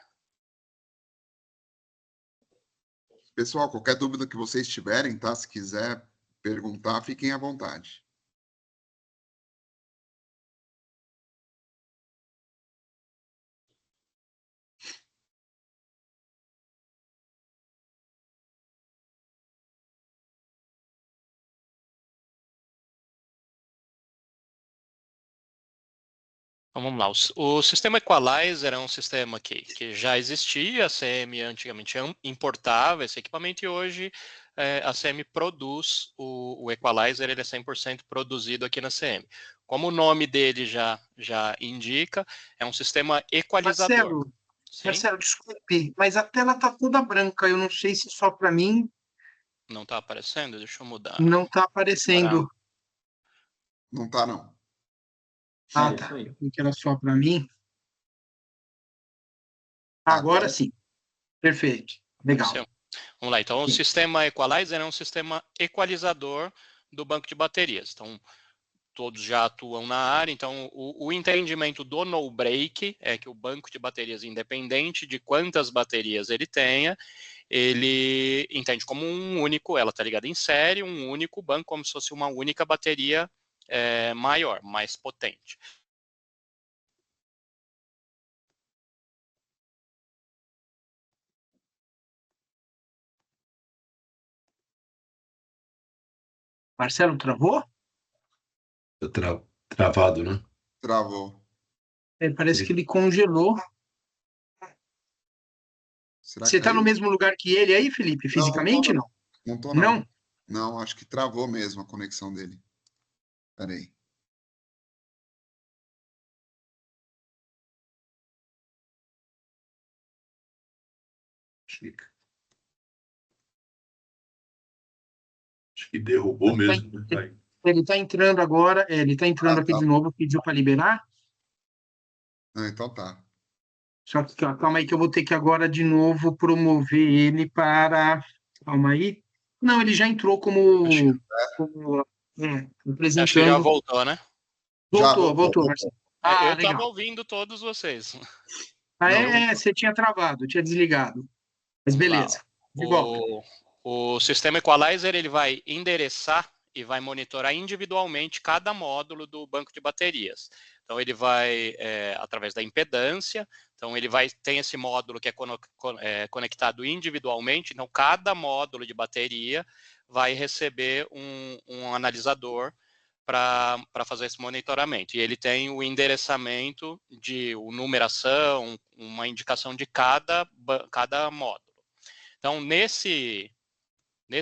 Pessoal, qualquer dúvida que vocês tiverem, tá? Se quiser perguntar, fiquem à vontade. Então, vamos lá. O sistema Equalizer é um sistema que já existia, a CM antigamente importava esse equipamento e hoje a CM produz o Equalizer, ele é 100% produzido aqui na CM. Como o nome dele já indica, é um sistema equalizador. Marcelo, desculpe, mas a tela está toda branca. Eu não sei se só para mim Não está aparecendo? Deixa eu mudar. não está aparecendo. Não tá, não. Ah, Isso tá. aí. Eu pensei que era só para mim. Agora sim. Perfeito. Legal. Apareceu? Vamos lá. Então, o sistema Equalizer é um sistema equalizador do banco de baterias. Então, todos já atuam na área, então o entendimento do no-break é que o banco de baterias, independente de quantas baterias ele tenha, ele entende como um único, ela está ligada em série, um único banco, como se fosse uma única bateria maior, mais potente. Marcelo, travou? Travado, né? Travou. Parece que ele congelou. Será Você que está no caiu? mesmo lugar que ele aí, Felipe? Fisicamente, não? Não tô, Não? não. Não, acho que travou mesmo a conexão dele. Espera aí. Acho que derrubou mesmo, né? Aí. Ele está entrando agora, ele está entrando aqui Tá. de novo, pediu para liberar. Ah, então tá. Só que calma aí que eu vou ter que agora de novo promover ele para. Calma aí. Não, ele já entrou como Acho que já apresentando. voltou, né? Já Voltou, Marcelo. Ah, Eu estava legal. ouvindo todos vocês. Ah, Não, você tinha travado, tinha desligado. Mas Vamos lá. beleza, de volta. O sistema Equalizer ele vai endereçar e vai monitorar individualmente cada módulo do banco de baterias. Então, ele vai, através da impedância, então ele tem esse módulo que é conectado individualmente, então cada módulo de bateria vai receber um analisador para fazer esse monitoramento. E ele tem o endereçamento numeração, uma indicação de cada módulo. Então, nesse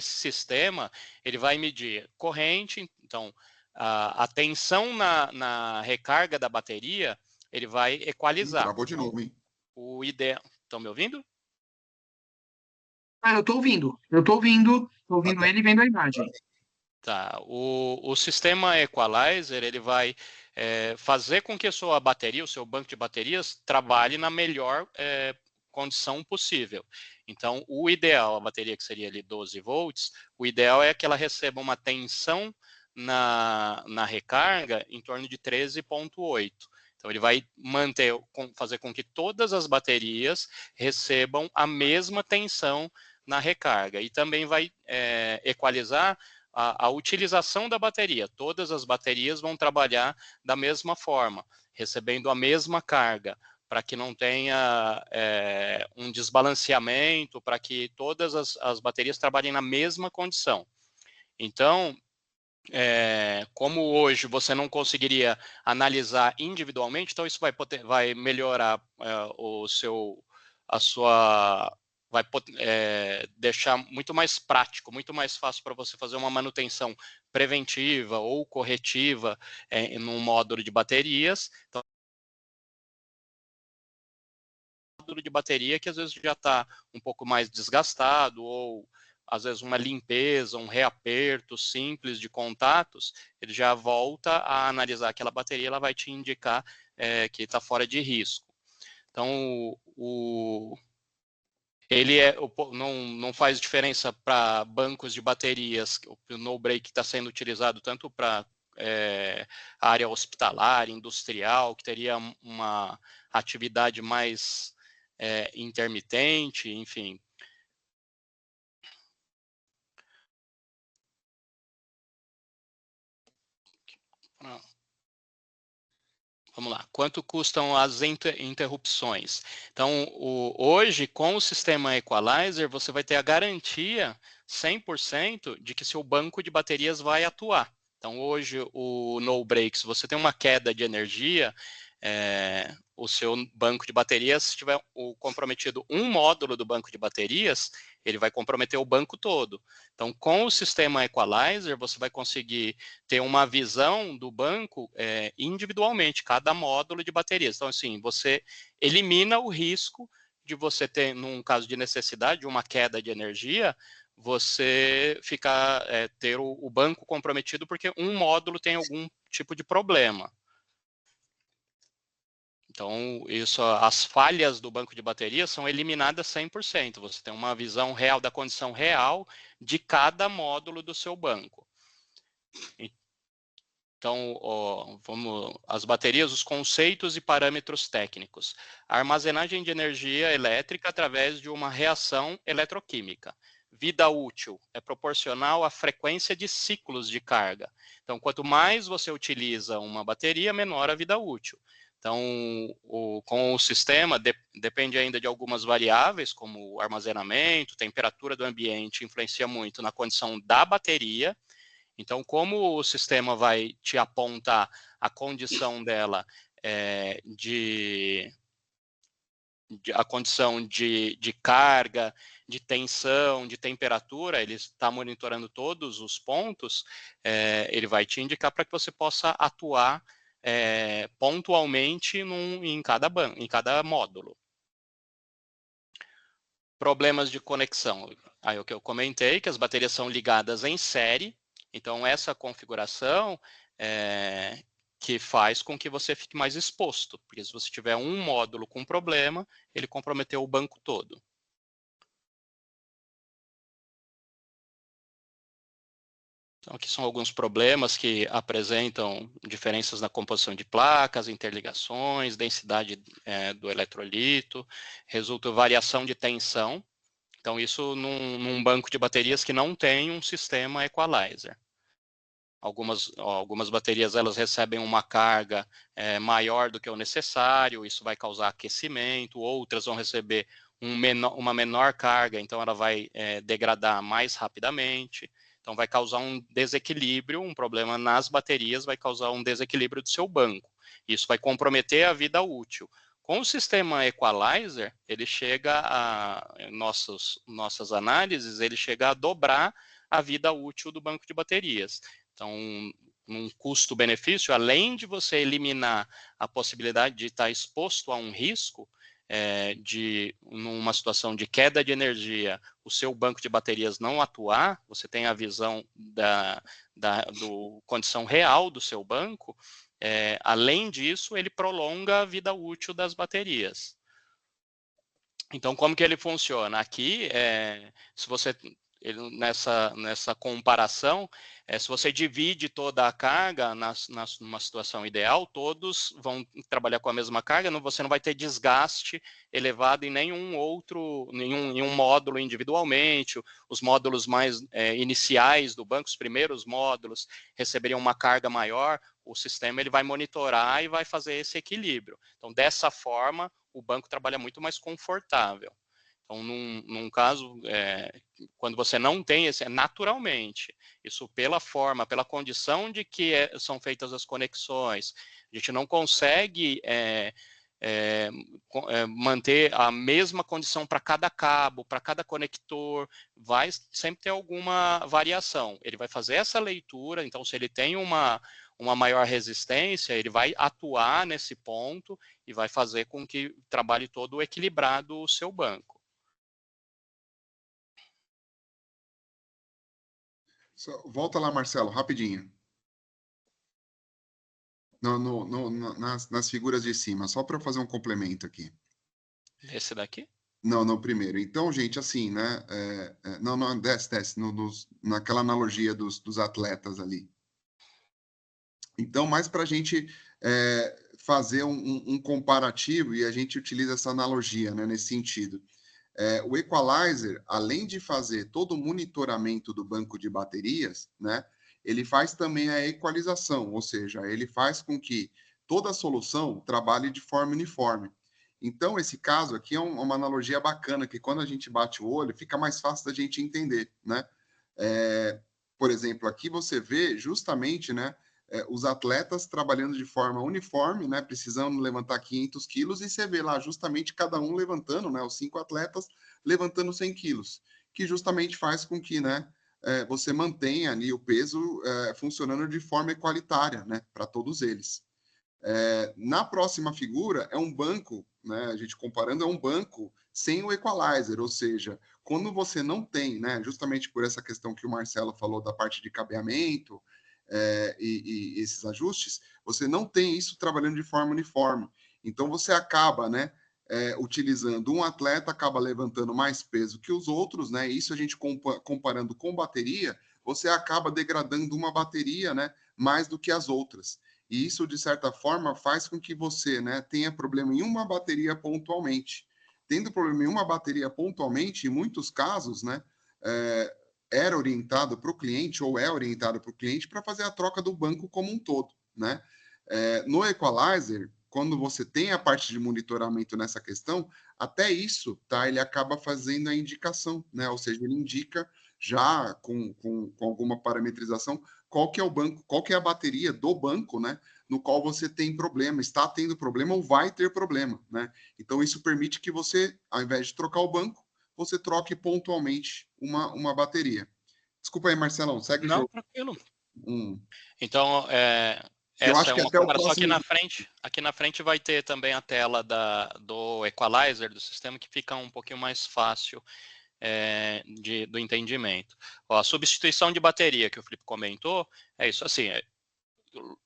sistema, ele vai medir corrente, então, a tensão na recarga da bateria, ele vai equalizar. Travou de novo, hein? O ideal... Estão me ouvindo? Eu estou ouvindo ele e vendo a imagem. Tá. O sistema Equalizer, ele vai fazer com que a sua bateria, o seu banco de baterias, trabalhe na melhor condição possível. Então, o ideal, a bateria que seria ali 12 volts, o ideal é que ela receba uma tensão na recarga em torno de 13,8. Então, ele vai fazer com que todas as baterias recebam a mesma tensão na recarga. E também vai equalizar a utilização da bateria. Todas as baterias vão trabalhar da mesma forma, recebendo a mesma carga, para que não tenha um desbalanceamento, para que todas as baterias trabalhem na mesma condição. Então, como hoje você não conseguiria analisar individualmente, então isso vai melhorar vai deixar muito mais prático, muito mais fácil para você fazer uma manutenção preventiva ou corretiva num módulo de baterias. Então, módulo de bateria que às vezes já está um pouco mais desgastado, ou às vezes uma limpeza, um reaperto simples de contatos, ele já volta a analisar aquela bateria, ela vai te indicar que está fora de risco. Então, ele não faz diferença para bancos de baterias. O no-break está sendo utilizado tanto para área hospitalar, industrial, que teria uma atividade mais intermitente, enfim. Vamos lá, quanto custam as interrupções? Então, hoje, com o sistema Equalizer, você vai ter a garantia 100% de que seu banco de baterias vai atuar. Então, hoje, o no break, se você tem uma queda de energia, o seu banco de baterias, se tiver comprometido um módulo do banco de baterias, ele vai comprometer o banco todo. Então, com o sistema Equalizer, você vai conseguir ter uma visão do banco individualmente, cada módulo de baterias. Então, assim, você elimina o risco de você ter, num caso de necessidade, uma queda de energia, você ter o banco comprometido porque um módulo tem algum tipo de problema. Então, as falhas do banco de baterias são eliminadas 100%. Você tem uma visão real da condição real de cada módulo do seu banco. Então, as baterias, os conceitos e parâmetros técnicos. A armazenagem de energia elétrica através de uma reação eletroquímica. Vida útil é proporcional à frequência de ciclos de carga. Então, quanto mais você utiliza uma bateria, menor a vida útil. Então, com o sistema, depende ainda de algumas variáveis, como o armazenamento, temperatura do ambiente, influencia muito na condição da bateria. Então, como o sistema vai te apontar a condição dela a condição de carga, de tensão, de temperatura, ele está monitorando todos os pontos, ele vai te indicar para que você possa atuar pontualmente em cada módulo. Problemas de conexão. Aí o que eu comentei, que as baterias são ligadas em série, então essa configuração que faz com que você fique mais exposto, porque se você tiver um módulo com problema, ele comprometeu o banco todo. Então, aqui são alguns problemas que apresentam diferenças na composição de placas, interligações, densidade do eletrolito, resulta variação de tensão. Então, isso num banco de baterias que não tem um sistema equalizer. Algumas baterias elas recebem uma carga maior do que o necessário, isso vai causar aquecimento, outras vão receber uma menor carga, então ela vai degradar mais rapidamente, então vai causar um desequilíbrio, um problema nas baterias, vai causar um desequilíbrio do seu banco, isso vai comprometer a vida útil. Com o sistema equalizer, ele chega nossas análises, ele chega a dobrar a vida útil do banco de baterias. Então, num custo-benefício, além de você eliminar a possibilidade de estar exposto a um risco, numa situação de queda de energia, o seu banco de baterias não atuar, você tem a visão da condição real do seu banco, além disso, ele prolonga a vida útil das baterias. Então, como que ele funciona? Aqui, se você... nessa comparação, se você divide toda a carga numa situação ideal, todos vão trabalhar com a mesma carga, você não vai ter desgaste elevado em nenhum módulo individualmente. Os módulos mais iniciais do banco, os primeiros módulos, receberiam uma carga maior, o sistema ele vai monitorar e vai fazer esse equilíbrio. Então, dessa forma, o banco trabalha muito mais confortável. Então, num caso, quando você não tem naturalmente, isso pela forma, pela condição de que são feitas as conexões, a gente não consegue manter a mesma condição para cada cabo, para cada conector, vai sempre ter alguma variação. Ele vai fazer essa leitura, então se ele tem uma maior resistência, ele vai atuar nesse ponto e vai fazer com que trabalhe todo equilibrado o seu banco. Volta lá, Marcelo, rapidinho. Nas figuras de cima, só para fazer um complemento aqui. Esse daqui? Não, primeiro. Então, gente, assim, né? Não, desce, naquela analogia dos atletas ali. Então, mais para a gente fazer um comparativo, e a gente utiliza essa analogia, né, nesse sentido. O equalizer, além de fazer todo o monitoramento do banco de baterias, né, ele faz também a equalização, ou seja, ele faz com que toda a solução trabalhe de forma uniforme. Então, esse caso aqui é uma analogia bacana, que quando a gente bate o olho, fica mais fácil da gente entender, né? Por exemplo, aqui você vê justamente, né, os atletas trabalhando de forma uniforme, né, precisando levantar 500 quilos, e você vê lá justamente cada um levantando, né, os 5 atletas levantando 100 quilos, que justamente faz com que, né, você mantenha ali o peso funcionando de forma igualitária, né, para todos eles. Na próxima figura é um banco, né, a gente comparando, é um banco sem o equalizer, ou seja, quando você não tem, né, justamente por essa questão que o Marcelo falou da parte de cabeamento, e esses ajustes, você não tem isso trabalhando de forma uniforme. Então, você acaba, né, utilizando um atleta, acaba levantando mais peso que os outros, né? Isso a gente comparando com bateria, você acaba degradando uma bateria, né, mais do que as outras. E isso, de certa forma, faz com que você, né, tenha problema em uma bateria pontualmente. Tendo problema em uma bateria pontualmente, em muitos casos, né, era orientado para o cliente, ou é orientado para o cliente, para fazer a troca do banco como um todo, né? No equalizer, quando você tem a parte de monitoramento nessa questão, até isso, tá? Ele acaba fazendo a indicação, né? Ou seja, ele indica já com alguma parametrização qual que é o banco, qual que é a bateria do banco, né, no qual você tem problema, está tendo problema ou vai ter problema, né? Então, isso permite que você, ao invés de trocar o banco, você troque pontualmente uma bateria. Desculpa aí, Marcelão, segue o Não, jogo. tranquilo. Hum. Então, Que eu essa acho é que uma até o comparação próximo... aqui na frente vai ter também a tela do equalizer do sistema, que fica um pouquinho mais fácil do entendimento. Ó, a substituição de bateria que o Felipe comentou, é isso assim,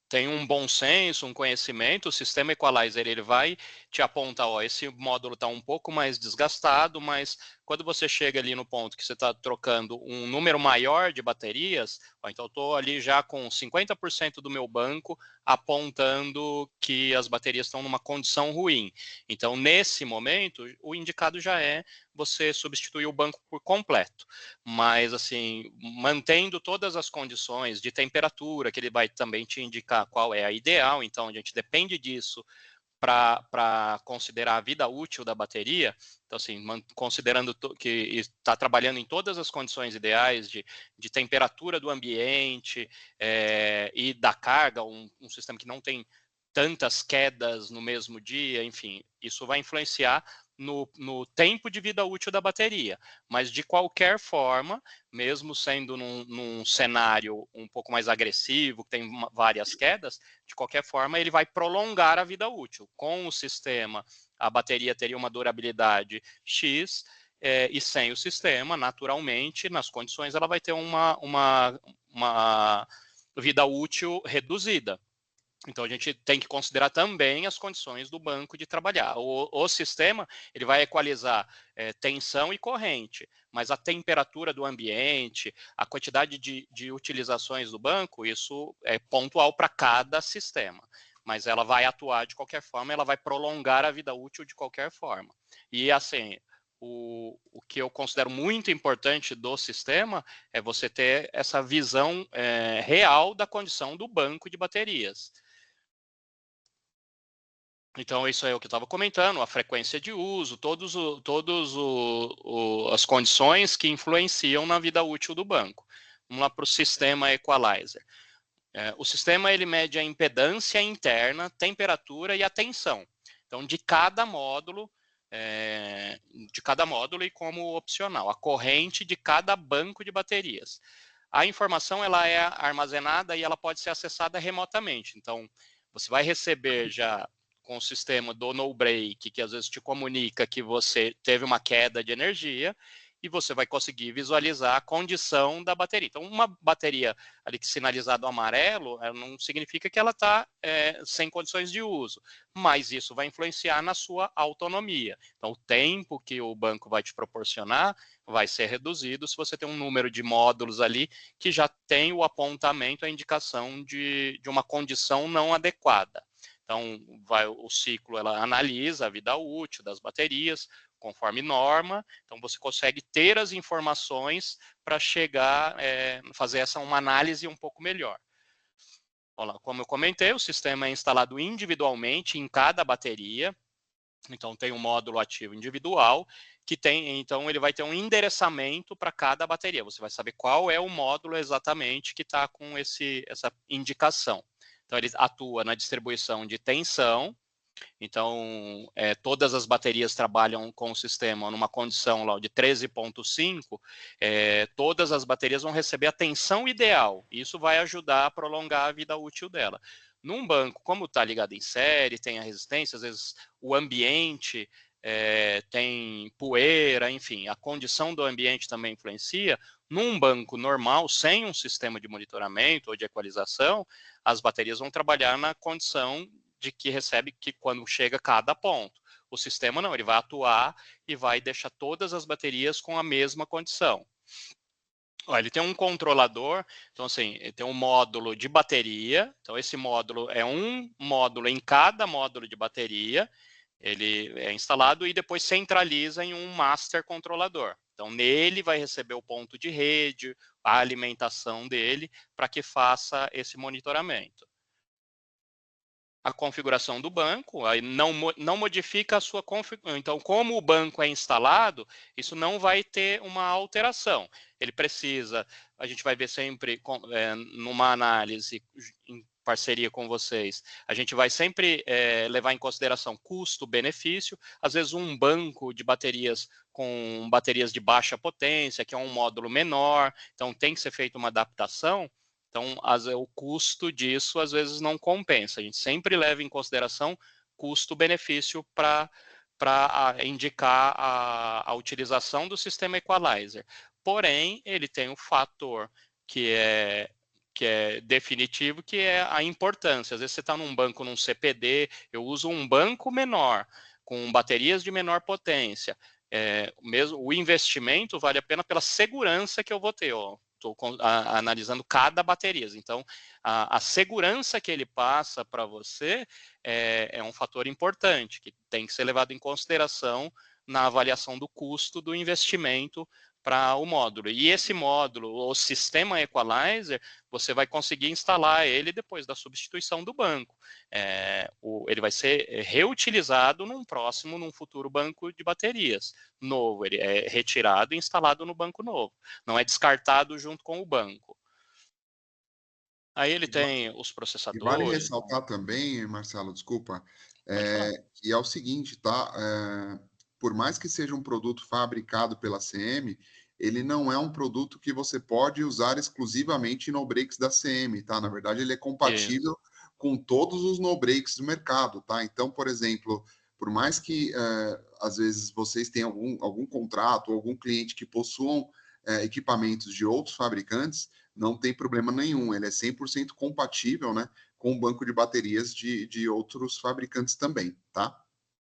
tem um bom senso, um conhecimento, o sistema equalizer ele vai te apontar, ó, esse módulo está um pouco mais desgastado, mas quando você chega ali no ponto que você está trocando um número maior de baterias, ó, então eu estou ali já com 50% do meu banco apontando que as baterias estão numa condição ruim. Então, nesse momento, o indicado já é você substituir o banco por completo. Mas, assim, mantendo todas as condições de temperatura, que ele vai também te indicar qual é a ideal, então a gente depende disso para considerar a vida útil da bateria. Então, assim, considerando que está trabalhando em todas as condições ideais de temperatura do ambiente e da carga, um sistema que não tem tantas quedas no mesmo dia, enfim, isso vai influenciar no tempo de vida útil da bateria. Mas, de qualquer forma, mesmo sendo num cenário um pouco mais agressivo, que tem várias quedas, de qualquer forma, ele vai prolongar a vida útil. Com o sistema, a bateria teria uma durabilidade X, e sem o sistema, naturalmente, nas condições, ela vai ter uma vida útil reduzida. Então, a gente tem que considerar também as condições do banco de trabalhar. O sistema ele vai equalizar tensão e corrente, mas a temperatura do ambiente, a quantidade de utilizações do banco, isso é pontual para cada sistema. Mas ela vai atuar de qualquer forma, ela vai prolongar a vida útil de qualquer forma. E, assim, o que eu considero muito importante do sistema é você ter essa visão real da condição do banco de baterias. Então, isso é o que eu estava comentando, a frequência de uso, todas as condições que influenciam na vida útil do banco. Vamos lá para o sistema equalizer. O sistema ele mede a impedância interna, temperatura e a tensão. Então, de cada módulo e como opcional, a corrente de cada banco de baterias. A informação ela é armazenada e ela pode ser acessada remotamente. Então, você vai receber já com o sistema do no break, que às vezes te comunica que você teve uma queda de energia, e você vai conseguir visualizar a condição da bateria. Então, uma bateria ali que sinalizado amarelo, não significa que ela está sem condições de uso, mas isso vai influenciar na sua autonomia. Então, o tempo que o banco vai te proporcionar vai ser reduzido se você tem um número de módulos ali que já tem o apontamento, a indicação de uma condição não adequada. Então, o ciclo ela analisa a vida útil das baterias, conforme norma, então você consegue ter as informações para chegar, fazer uma análise um pouco melhor. Olha, como eu comentei, o sistema é instalado individualmente em cada bateria, então tem um módulo ativo individual, então ele vai ter um endereçamento para cada bateria, você vai saber qual é o módulo exatamente que está com essa indicação. Então ele atua na distribuição de tensão. Então, todas as baterias trabalham com o sistema numa condição lá de 13,5, todas as baterias vão receber a tensão ideal. Isso vai ajudar a prolongar a vida útil dela. Num banco, como está ligado em série, tem a resistência, às vezes o ambiente tem poeira, enfim, a condição do ambiente também influencia. Num banco normal, sem um sistema de monitoramento ou de equalização, as baterias vão trabalhar na condição de que recebe que quando chega cada ponto. O sistema não, ele vai atuar e vai deixar todas as baterias com a mesma condição. Ele tem um controlador, então assim, ele tem um módulo de bateria, então esse módulo é um módulo em cada módulo de bateria, ele é instalado e depois centraliza em um master controlador. Então nele vai receber o ponto de rede, a alimentação dele, para que faça esse monitoramento. a configuração do banco, aí não modifica a sua configuração. Então, como o banco é instalado, isso não vai ter uma alteração. Ele precisa, a gente vai ver sempre numa análise em parceria com vocês, a gente vai sempre levar em consideração custo-benefício. Às vezes um banco de baterias com baterias de baixa potência, que é um módulo menor, então tem que ser feita uma adaptação. Então, o custo disso, às vezes, não compensa. A gente sempre leva em consideração custo-benefício para indicar a utilização do sistema Equalizer. Porém, ele tem um fator que é definitivo, que é a importância. Às vezes você está num banco, num CPD, eu uso um banco menor, com baterias de menor potência. Mesmo o investimento vale a pena pela segurança que eu vou ter. Estou analisando cada bateria. Então, a segurança que ele passa para você é um fator importante, que tem que ser levado em consideração na avaliação do custo do investimento para o módulo. E esse módulo, o sistema Equalizer, você vai conseguir instalar ele depois da substituição do banco. Ele vai ser reutilizado num futuro banco de baterias novo. Ele é retirado e instalado no banco novo. Não é descartado junto com o banco. Aí ele tem os processadores. E vale ressaltar também, Marcelo, desculpa, que é o seguinte, tá? Por mais que seja um produto fabricado pela CM, ele não é um produto que você pode usar exclusivamente no breaks da CM, tá? Na verdade, ele é compatível com todos os no breaks do mercado, tá? Então, por exemplo, por mais que às vezes vocês tenham algum contrato ou algum cliente que possuam equipamentos de outros fabricantes, não tem problema nenhum. Ele é 100% compatível, né, com o banco de baterias de outros fabricantes também, tá?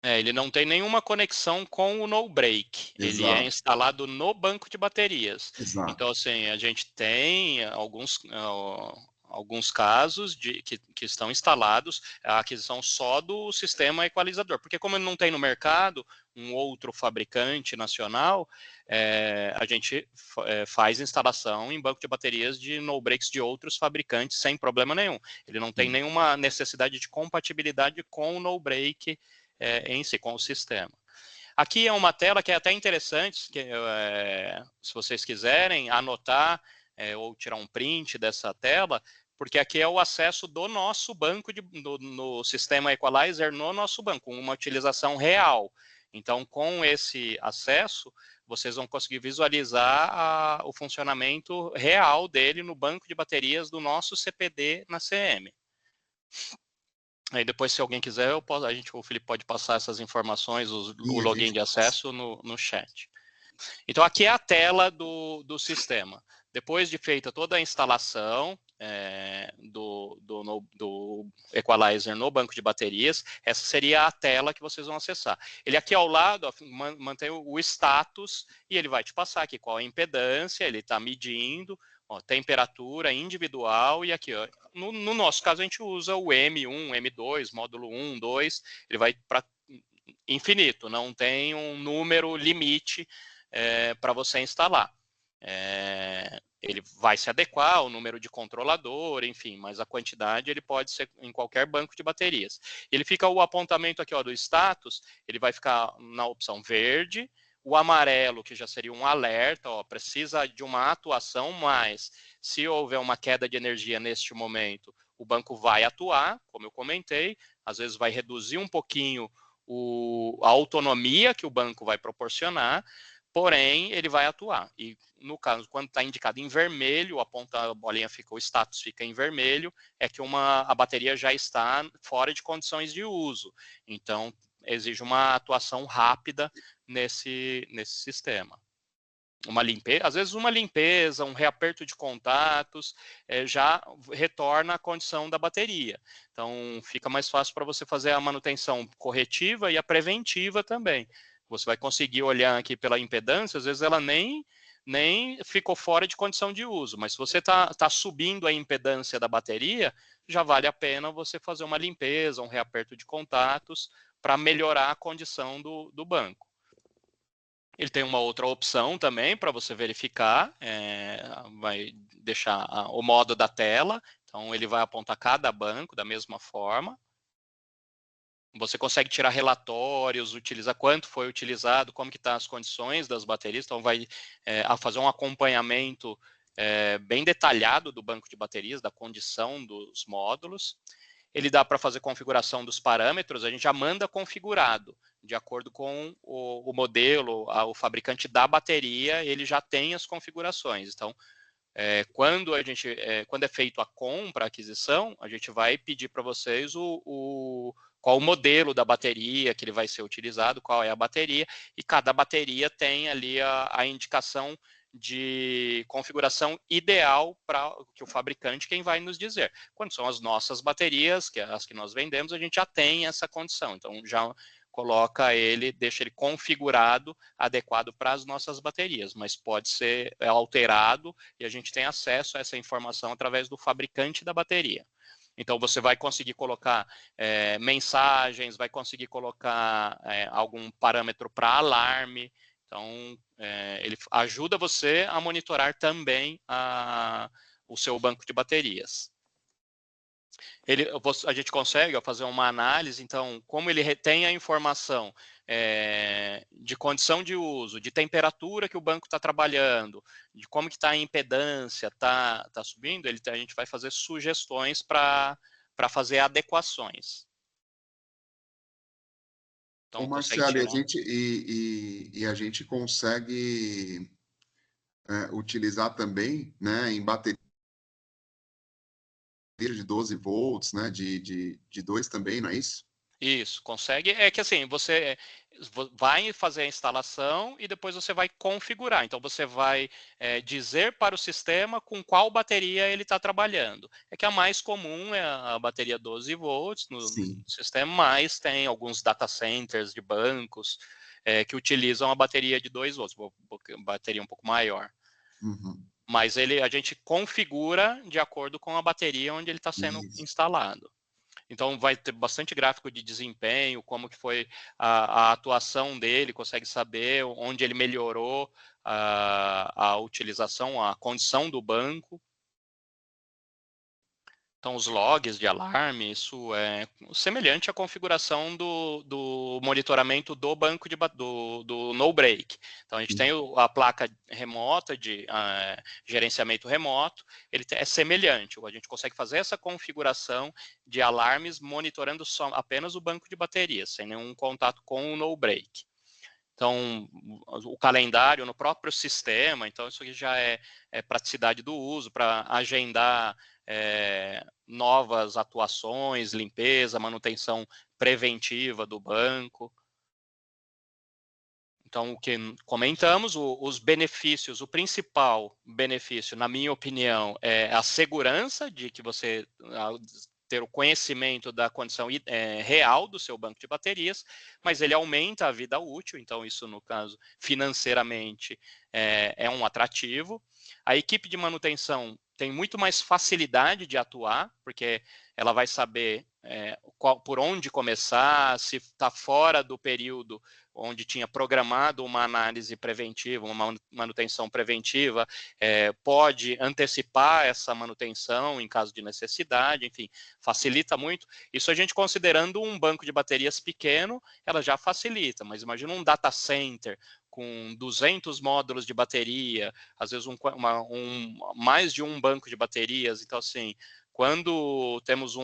Ele não tem nenhuma conexão com o no-break. Ele é instalado no banco de baterias. Exato. Então, assim, a gente tem alguns casos que estão instalados a aquisição só do sistema equalizador. Porque como ele não tem no mercado um outro fabricante nacional, a gente faz instalação em banco de baterias de no-breaks de outros fabricantes sem problema nenhum. Ele não tem nenhuma necessidade de compatibilidade com o no-break em si, com o sistema. Aqui é uma tela que é até interessante, se vocês quiserem anotar ou tirar um print dessa tela, porque aqui é o acesso do nosso banco, no sistema Equalizer no nosso banco, uma utilização real. Então, com esse acesso, vocês vão conseguir visualizar o funcionamento real dele no banco de baterias do nosso CPD na CM. Aí depois, se alguém quiser, o Felipe pode passar essas informações, o login de acesso no chat. Então, aqui é a tela do sistema. Depois de feita toda a instalação do Equalizer no banco de baterias, essa seria a tela que vocês vão acessar. Ele aqui ao lado mantém o status e ele vai te passar aqui qual a impedância, ele está medindo, temperatura individual, e aqui, no nosso caso, a gente usa o M1, M2, módulo 1, 2, ele vai para infinito, não tem um número limite para você instalar. Ele vai se adequar ao número de controlador, enfim, mas a quantidade ele pode ser em qualquer banco de baterias. Ele fica o apontamento aqui do status, ele vai ficar na opção verde, o amarelo, que já seria um alerta, precisa de uma atuação, mas se houver uma queda de energia neste momento, o banco vai atuar, como eu comentei, às vezes vai reduzir um pouquinho a autonomia que o banco vai proporcionar, porém, ele vai atuar. E, no caso, quando está indicado em vermelho, a bolinha o status fica em vermelho, é que a bateria já está fora de condições de uso. Então, exige uma atuação rápida nesse sistema. Às vezes uma limpeza, um reaperto de contatos, já retorna a condição da bateria. Então, fica mais fácil para você fazer a manutenção corretiva e a preventiva também. Você vai conseguir olhar aqui pela impedância, às vezes ela nem ficou fora de condição de uso, mas se você está subindo a impedância da bateria, já vale a pena você fazer uma limpeza, um reaperto de contatos, para melhorar a condição do banco. Ele tem uma outra opção também para você verificar, vai deixar o modo da tela, então ele vai apontar cada banco da mesma forma. Você consegue tirar relatórios, utilizar quanto foi utilizado, como que estão as condições das baterias, então vai fazer um acompanhamento bem detalhado do banco de baterias, da condição dos módulos. Ele dá para fazer configuração dos parâmetros, a gente já manda configurado, de acordo com o modelo, o fabricante da bateria, ele já tem as configurações. Então, quando é feito a compra, a aquisição, a gente vai pedir para vocês qual o modelo da bateria que ele vai ser utilizado, qual é a bateria, e cada bateria tem ali a indicação de configuração ideal para que o fabricante quem vai nos dizer. Quando são as nossas baterias, que é as que nós vendemos, a gente já tem essa condição. Então, já coloca ele, deixa ele configurado, adequado para as nossas baterias, mas pode ser alterado e a gente tem acesso a essa informação através do fabricante da bateria. Então, você vai conseguir colocar mensagens, vai conseguir colocar algum parâmetro para alarme. Então, ele ajuda você a monitorar também o seu banco de baterias. A gente consegue fazer uma análise, então, como ele retém a informação de condição de uso, de temperatura que o banco está trabalhando, de como que está a impedância, tá subindo, a gente vai fazer sugestões para fazer adequações. Então, Marcelo, a gente consegue utilizar também, né, em bateria de 12 volts, né, de 2 também, não é isso? Isso, consegue. É que assim, você vai fazer a instalação e depois você vai configurar. Então, você vai dizer para o sistema com qual bateria ele está trabalhando. É que a mais comum é a bateria 12 volts no sistema, mas tem alguns data centers de bancos que utilizam a bateria de 2 volts, bateria um pouco maior. Uhum. Mas a gente configura de acordo com a bateria onde ele está sendo instalado. Então, vai ter bastante gráfico de desempenho, como que foi a atuação dele, consegue saber onde ele melhorou a utilização, a condição do banco. Então, os logs de alarme, isso é semelhante à configuração do monitoramento do banco do no break. Então, a gente tem a placa remota de gerenciamento remoto, ele é semelhante. A gente consegue fazer essa configuração de alarmes monitorando apenas o banco de baterias, sem nenhum contato com o no break. Então, o calendário no próprio sistema, então isso aqui já é praticidade do uso para agendar novas atuações, limpeza, manutenção preventiva do banco. Então, o que comentamos, os benefícios, o principal benefício, na minha opinião, é a segurança de que você ter o conhecimento da condição real do seu banco de baterias, mas ele aumenta a vida útil, então isso, no caso, financeiramente, é um atrativo. A equipe de manutenção tem muito mais facilidade de atuar, porque ela vai saber por onde começar, se está fora do período onde tinha programado uma análise preventiva, uma manutenção preventiva, pode antecipar essa manutenção em caso de necessidade, enfim, facilita muito. Isso a gente considerando um banco de baterias pequeno, ela já facilita, mas imagina um data center com 200 módulos de bateria, às vezes mais de um banco de baterias, então assim, quando temos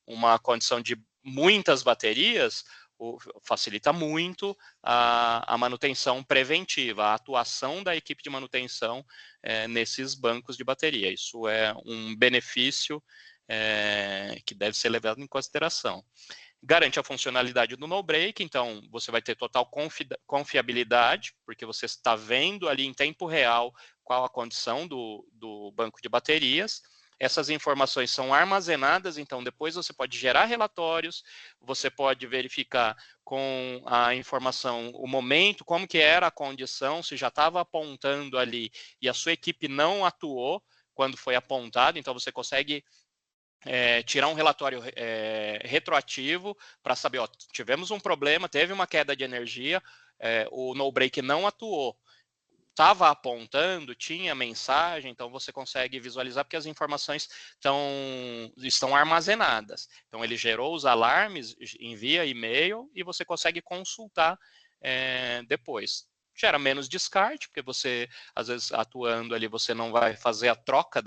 uma condição de muitas baterias, facilita muito a manutenção preventiva, a atuação da equipe de manutenção nesses bancos de bateria. Isso é um benefício que deve ser levado em consideração. Garante a funcionalidade do no-break, então você vai ter total confiabilidade, porque você está vendo ali em tempo real qual a condição do banco de baterias. Essas informações são armazenadas, então depois você pode gerar relatórios, você pode verificar com a informação o momento, como que era a condição, se já estava apontando ali e a sua equipe não atuou quando foi apontado, então você consegue tirar um relatório retroativo para saber, ó, tivemos um problema, teve uma queda de energia, o no-break não atuou. estava apontando, tinha mensagem, então você consegue visualizar porque as informações estão armazenadas. Então ele gerou os alarmes, envia e-mail e você consegue consultar depois. Gera menos descarte, porque você, às vezes, atuando ali, você não vai fazer a troca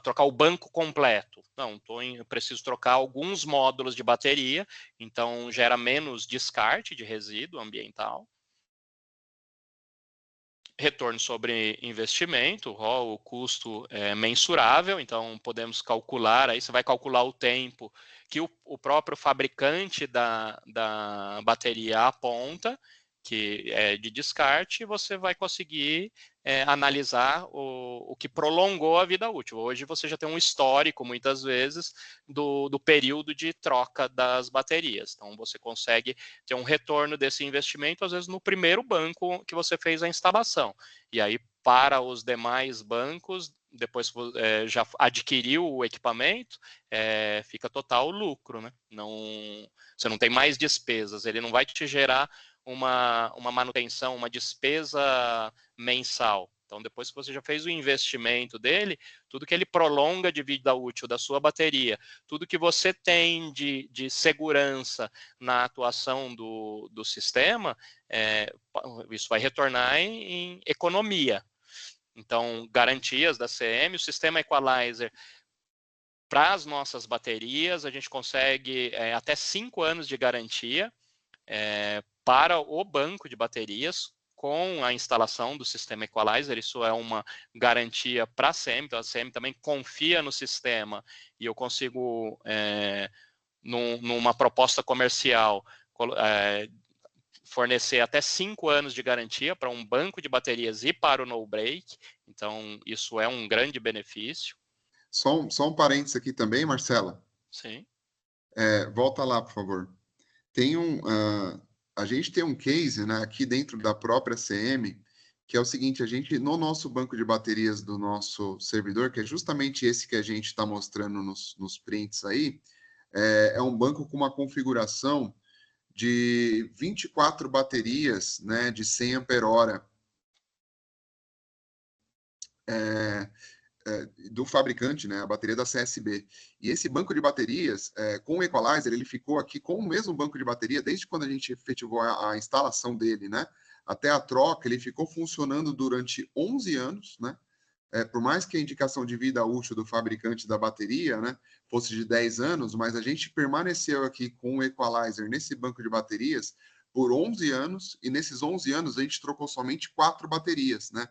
trocar o banco completo. Não, preciso trocar alguns módulos de bateria, então gera menos descarte de resíduo ambiental. Retorno sobre investimento, o custo é mensurável, então podemos calcular, aí você vai calcular o tempo que o próprio fabricante da bateria aponta, que é de descarte, e você vai conseguir analisar o que prolongou a vida útil. Hoje você já tem um histórico, muitas vezes, do período de troca das baterias. Então você consegue ter um retorno desse investimento, às vezes, no primeiro banco que você fez a instalação. E aí, para os demais bancos, depois já adquiriu o equipamento, fica total lucro, né? Você não tem mais despesas, ele não vai te gerar uma manutenção, uma despesa mensal. Então, depois que você já fez o investimento dele, tudo que ele prolonga de vida útil da sua bateria, tudo que você tem de segurança na atuação do sistema, isso vai retornar em economia. Então, garantias da CM, o sistema Equalizer, para as nossas baterias, a gente consegue até 5 anos de garantia para o banco de baterias, com a instalação do sistema Equalizer. Isso é uma garantia para a CM, então a CM também confia no sistema e eu consigo, numa proposta comercial, fornecer até 5 anos de garantia para um banco de baterias e para o no break. Então, isso é um grande benefício. Só um parênteses aqui também, Marcela. Sim. Volta lá, por favor. A gente tem um case, né, aqui dentro da própria CM, que é o seguinte: a gente, no nosso banco de baterias do nosso servidor, que é justamente esse que a gente está mostrando nos prints aí, é um banco com uma configuração de 24 baterias, né, de 100 ampere-hora. Do fabricante, né, a bateria da CSB. E esse banco de baterias, com o Equalizer, ele ficou aqui com o mesmo banco de bateria desde quando a gente efetivou a instalação dele, né, até a troca. Ele ficou funcionando durante 11 anos, né, por mais que a indicação de vida útil do fabricante da bateria, né, fosse de 10 anos, mas a gente permaneceu aqui com o Equalizer nesse banco de baterias por 11 anos, e nesses 11 anos a gente trocou somente 4 baterias, né.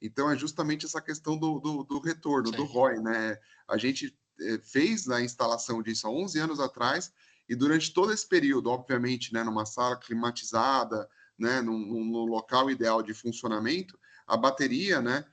Então, é justamente essa questão do retorno, Sim. do ROI, né? A gente fez a instalação disso há 11 anos atrás, e durante todo esse período, obviamente, né, numa sala climatizada, né, no local ideal de funcionamento, a bateria, né,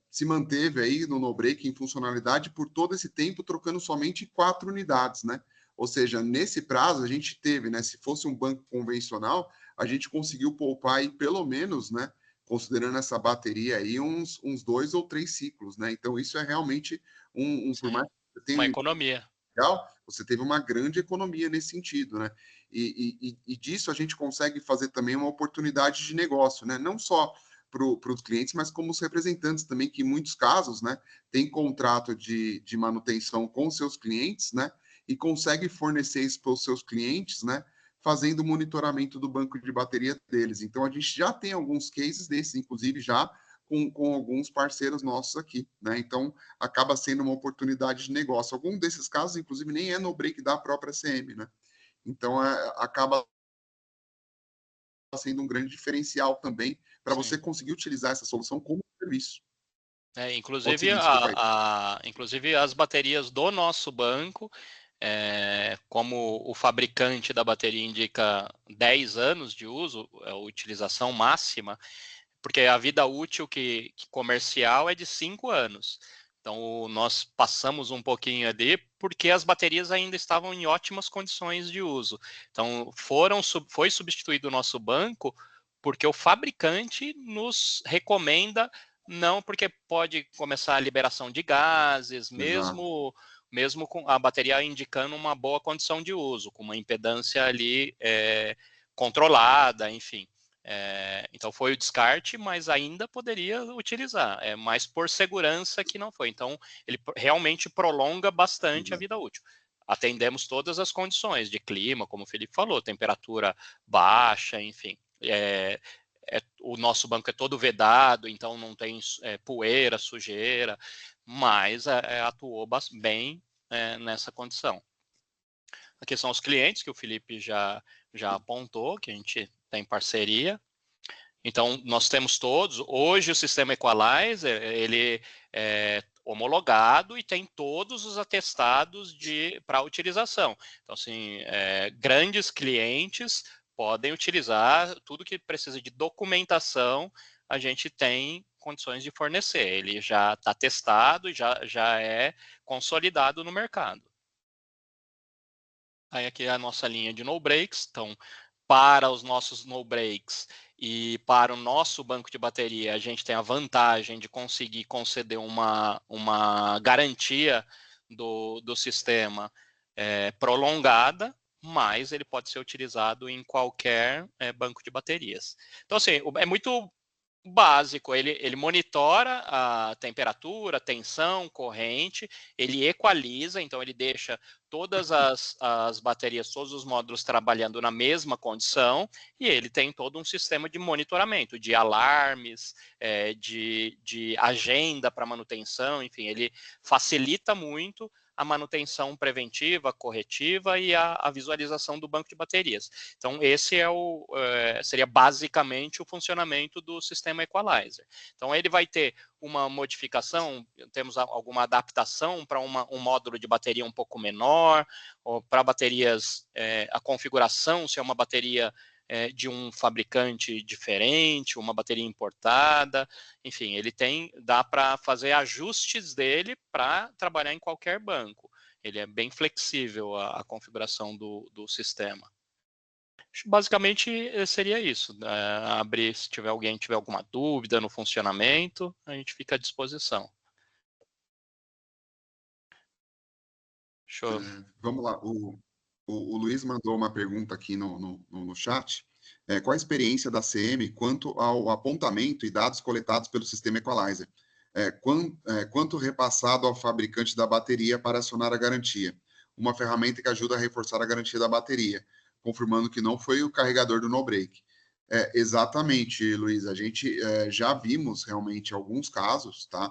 se manteve aí no no-break em funcionalidade por todo esse tempo, trocando somente 4 unidades, né? Ou seja, nesse prazo a gente teve, né, se fosse um banco convencional, a gente conseguiu poupar aí pelo menos, né, considerando essa bateria aí, uns 2 ou 3 ciclos, né? Então, isso é realmente por mais que você tenha uma economia. Legal, você teve uma grande economia nesse sentido, né? E disso a gente consegue fazer também uma oportunidade de negócio, né? Não só para os clientes, mas como os representantes também, que em muitos casos, né, tem contrato de manutenção com seus clientes, né? E consegue fornecer isso para os seus clientes, né? Fazendo o monitoramento do banco de bateria deles. Então, a gente já tem alguns cases desses, inclusive já com alguns parceiros nossos aqui, né? Então, acaba sendo uma oportunidade de negócio. Algum desses casos, inclusive, nem é no break da própria CM, né? Então, acaba sendo um grande diferencial também para você conseguir utilizar essa solução como serviço. Inclusive, inclusive, as baterias do nosso banco, como o fabricante da bateria indica 10 anos de uso, a utilização máxima, porque a vida útil que comercial é de 5 anos. Então, nós passamos um pouquinho ali porque as baterias ainda estavam em ótimas condições de uso. Então, foi substituído o nosso banco porque o fabricante nos recomenda, não porque pode começar a liberação de gases, mesmo com a bateria indicando uma boa condição de uso, com uma impedância ali controlada, enfim. Então foi o descarte, mas ainda poderia utilizar, mas por segurança que não foi. Então ele realmente prolonga bastante a vida útil. Atendemos todas as condições de clima, como o Felipe falou, temperatura baixa, enfim. O nosso banco é todo vedado, então não tem poeira, sujeira, mas atuou bem nessa condição. Aqui são os clientes que o Felipe já apontou, que a gente tem parceria. Então, nós temos todos. Hoje, o sistema Equalizer, ele é homologado e tem todos os atestados para utilização. Então, assim, grandes clientes podem utilizar tudo que precisa de documentação, a gente tem condições de fornecer. Ele já está testado e já é consolidado no mercado. Aí aqui é a nossa linha de no breaks. Então, para os nossos no breaks e para o nosso banco de bateria, a gente tem a vantagem de conseguir conceder uma garantia do sistema prolongada, mas ele pode ser utilizado em qualquer banco de baterias. Então, assim, é muito básico, ele monitora a temperatura, tensão, corrente, ele equaliza, então ele deixa todas as baterias, todos os módulos trabalhando na mesma condição, e ele tem todo um sistema de monitoramento, de alarmes, de agenda para manutenção, enfim, ele facilita muito a manutenção preventiva, corretiva e a visualização do banco de baterias. Então, esse seria basicamente o funcionamento do sistema Equalizer. Então, ele vai ter uma modificação, temos alguma adaptação para um módulo de bateria um pouco menor, ou para baterias, a configuração, se é uma bateria de um fabricante diferente, uma bateria importada, enfim, dá para fazer ajustes dele para trabalhar em qualquer banco. Ele é bem flexível a configuração do sistema. Basicamente seria isso. Abrir, se alguém tiver alguma dúvida no funcionamento, a gente fica à disposição. Vamos lá. O Luiz mandou uma pergunta aqui no chat. Qual a experiência da CM quanto ao apontamento e dados coletados pelo sistema Equalizer? Quanto repassado ao fabricante da bateria para acionar a garantia? Uma ferramenta que ajuda a reforçar a garantia da bateria, confirmando que não foi o carregador do no-break. Exatamente, Luiz. A gente já vimos realmente alguns casos, tá?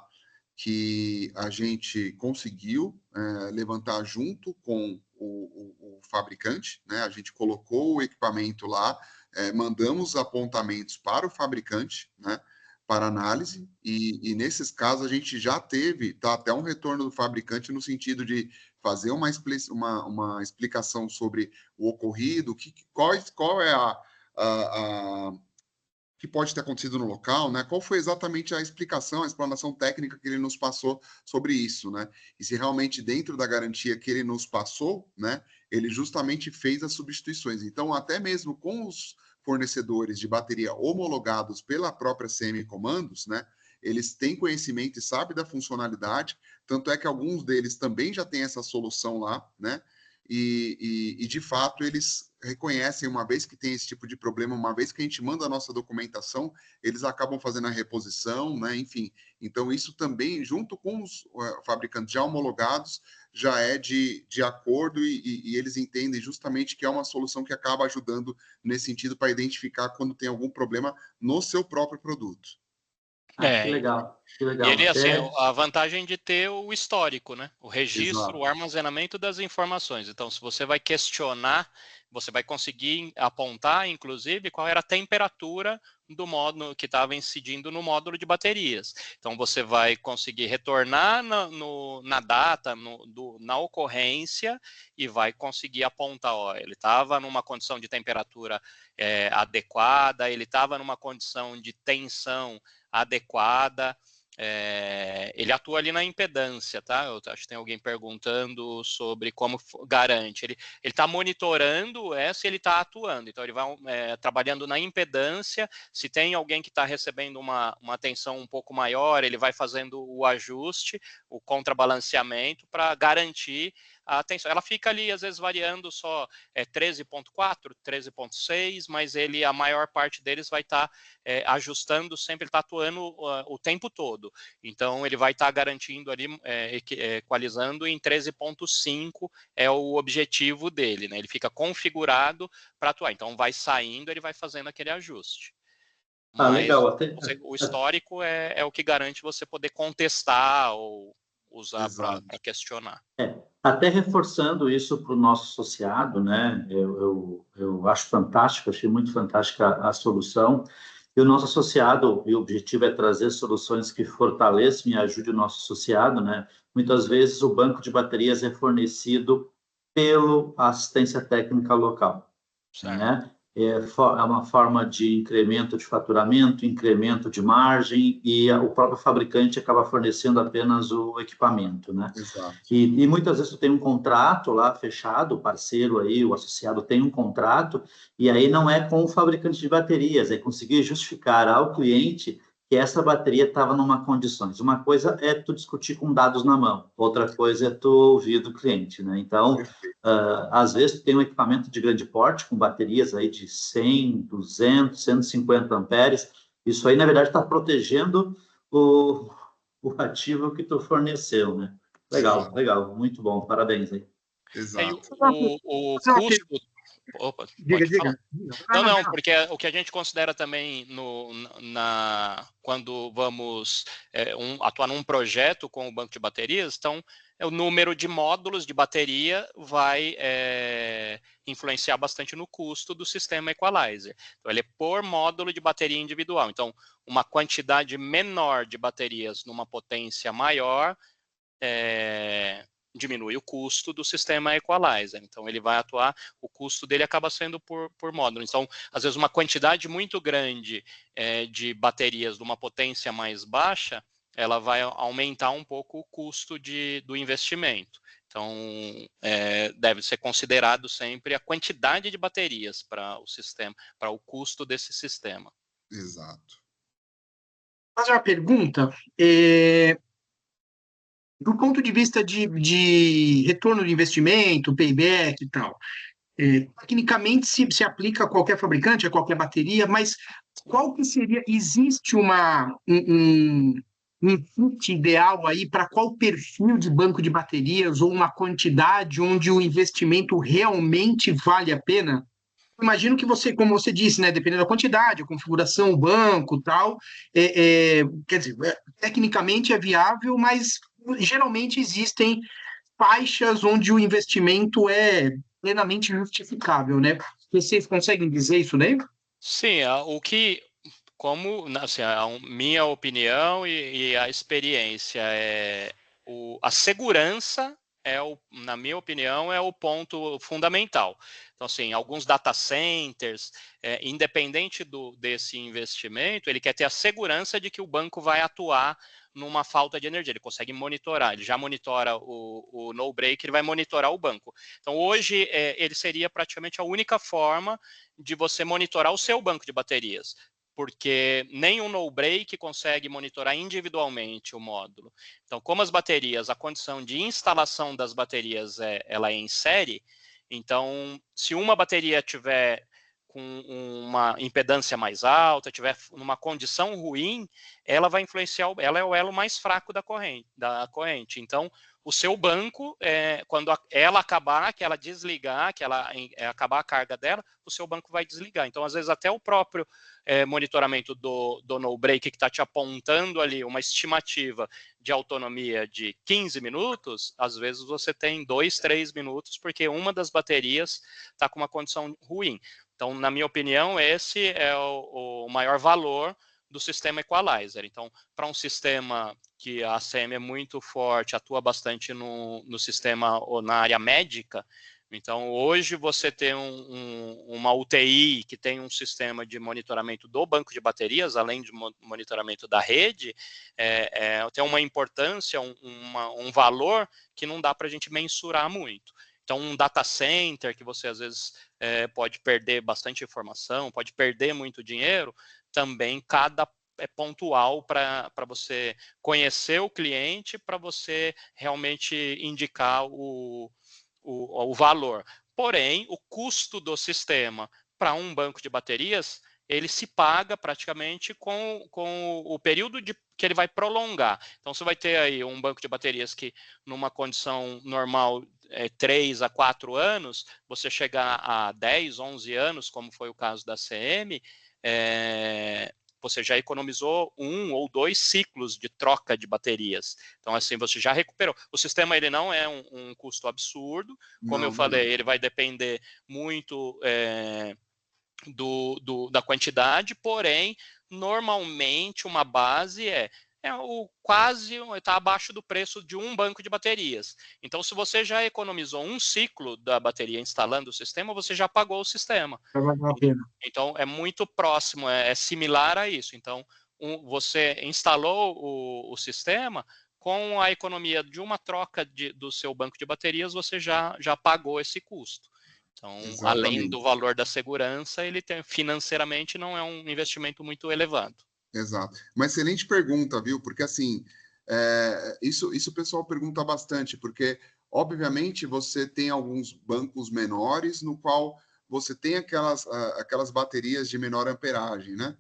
Que a gente conseguiu levantar junto com o fabricante, né? A gente colocou o equipamento lá, mandamos apontamentos para o fabricante, né? Para análise, e nesses casos a gente já teve até um retorno do fabricante no sentido de fazer uma explicação sobre o ocorrido, qual é que pode ter acontecido no local, né? Qual foi exatamente a explanação técnica que ele nos passou sobre isso, né? E se realmente dentro da garantia que ele nos passou, né? Ele justamente fez as substituições. Então, até mesmo com os fornecedores de bateria homologados pela própria CM Comandos, né? Eles têm conhecimento e sabem da funcionalidade, tanto é que alguns deles também já têm essa solução lá, né? E de fato, eles reconhecem, uma vez que tem esse tipo de problema, uma vez que a gente manda a nossa documentação, eles acabam fazendo a reposição, né? Enfim, então isso também, junto com os fabricantes já homologados, já é de acordo e eles entendem justamente que é uma solução que acaba ajudando nesse sentido para identificar quando tem algum problema no seu próprio produto. Que legal, que legal. E ele, assim, a vantagem de ter o histórico, né? O registro, Exato. O armazenamento das informações. Então, se você vai questionar, você vai conseguir apontar, inclusive, qual era a temperatura do módulo que estava incidindo no módulo de baterias. Então, você vai conseguir retornar na data, na ocorrência, e vai conseguir apontar, ele estava numa condição de temperatura adequada, ele estava numa condição de tensão adequada, ele atua ali na impedância, tá? Eu acho que tem alguém perguntando sobre como garante. Ele está monitorando se ele está atuando. Então, ele vai trabalhando na impedância. Se tem alguém que está recebendo uma tensão um pouco maior, ele vai fazendo o ajuste, o contrabalanceamento para garantir a tensão. Ela fica ali, às vezes, variando só 13,4, 13,6, mas a maior parte deles vai estar ajustando sempre, ele está atuando o tempo todo. Então, ele vai estar garantindo ali, equalizando em 13,5 é o objetivo dele, né? Ele fica configurado para atuar. Então, vai saindo, ele vai fazendo aquele ajuste. Mas legal. o histórico é o que garante você poder contestar ou usar para questionar. Até reforçando isso para o nosso associado, né? Eu acho fantástico, achei muito fantástica a solução. E o nosso associado, e o objetivo é trazer soluções que fortaleçam e ajudem o nosso associado, né? Muitas vezes o banco de baterias é fornecido pela assistência técnica local, né? É uma forma de incremento de faturamento, incremento de margem, e o próprio fabricante acaba fornecendo apenas o equipamento, né? Exato. E muitas vezes tu tem um contrato lá fechado, o parceiro aí, o associado tem um contrato, e aí não é com o fabricante de baterias, é conseguir justificar ao cliente que essa bateria estava numa condições. Uma coisa é tu discutir com dados na mão, outra coisa é tu ouvir do cliente, né? Então, às vezes tu tem um equipamento de grande porte, com baterias aí de 100, 200, 150 amperes, isso aí, na verdade, está protegendo o ativo que tu forneceu, né? Legal, muito bom, parabéns aí. Exato. O custo... Opa, pode falar. Diga. Não, porque o que a gente considera também quando vamos atuar num projeto com o banco de baterias, então o número de módulos de bateria vai influenciar bastante no custo do sistema equalizer. Então, ele é por módulo de bateria individual. Então, uma quantidade menor de baterias numa potência maior diminui o custo do sistema equalizer. Então, ele vai atuar, o custo dele acaba sendo por módulo. Então, às vezes, uma quantidade muito grande de baterias de uma potência mais baixa, ela vai aumentar um pouco o custo do investimento. Então, deve ser considerado sempre a quantidade de baterias para o sistema, para o custo desse sistema. Exato. Vou fazer uma pergunta. Do ponto de vista de retorno de investimento, payback e tal, tecnicamente se aplica a qualquer fabricante, a qualquer bateria, mas qual que seria, existe um fit ideal aí para qual perfil de banco de baterias ou uma quantidade onde o investimento realmente vale a pena? Imagino que você, como você disse, né, dependendo da quantidade, a configuração, o banco, tal, quer dizer, tecnicamente é viável, mas geralmente existem faixas onde o investimento é plenamente justificável, né? Vocês conseguem dizer isso, né? Sim, assim, a minha opinião e a experiência a segurança na minha opinião, é o ponto fundamental. Então, assim, alguns data centers, independente desse investimento, ele quer ter a segurança de que o banco vai atuar numa falta de energia. Ele consegue monitorar, ele já monitora o no break, ele vai monitorar o banco. Então, hoje, ele seria praticamente a única forma de você monitorar o seu banco de baterias, porque nem o no-break consegue monitorar individualmente o módulo. Então, como as baterias, a condição de instalação das baterias ela é em série, então, se uma bateria tiver com uma impedância mais alta, tiver numa condição ruim, ela vai influenciar, ela é o elo mais fraco da corrente. Então, o seu banco, quando ela acabar, que ela desligar, que ela acabar a carga dela, o seu banco vai desligar. Então, às vezes, até o próprio monitoramento do no-break, que está te apontando ali uma estimativa de autonomia de 15 minutos, às vezes você tem 2, 3 minutos, porque uma das baterias está com uma condição ruim. Então, na minha opinião, esse é o maior valor do sistema equalizer. Então, para um sistema que a ACM é muito forte, atua bastante no sistema ou na área médica, então hoje você tem uma UTI que tem um sistema de monitoramento do banco de baterias, além de monitoramento da rede, tem uma importância, um valor que não dá para a gente mensurar muito. Então, um data center que você às vezes pode perder bastante informação, pode perder muito dinheiro, também cada é pontual para você conhecer o cliente, para você realmente indicar o valor. Porém, o custo do sistema para um banco de baterias, ele se paga praticamente com o período que ele vai prolongar. Então, você vai ter aí um banco de baterias que, numa condição normal, 3 a 4 anos, você chegar a 10, 11 anos, como foi o caso da CM, você já economizou 1 ou 2 ciclos de troca de baterias. Então, assim, você já recuperou. O sistema, ele não é um custo absurdo, como eu falei, ele vai depender muito da quantidade, porém, normalmente uma base está abaixo do preço de um banco de baterias. Então, se você já economizou um ciclo da bateria instalando o sistema, você já pagou o sistema. Então, é muito próximo, é similar a isso. Então, você instalou o sistema, com a economia de uma troca do seu banco de baterias, você já pagou esse custo. Então, além do valor da segurança, ele financeiramente não é um investimento muito elevado. Exato. Uma excelente pergunta, viu? Porque, assim, isso o pessoal pergunta bastante, porque, obviamente, você tem alguns bancos menores no qual você tem aquelas baterias de menor amperagem, né?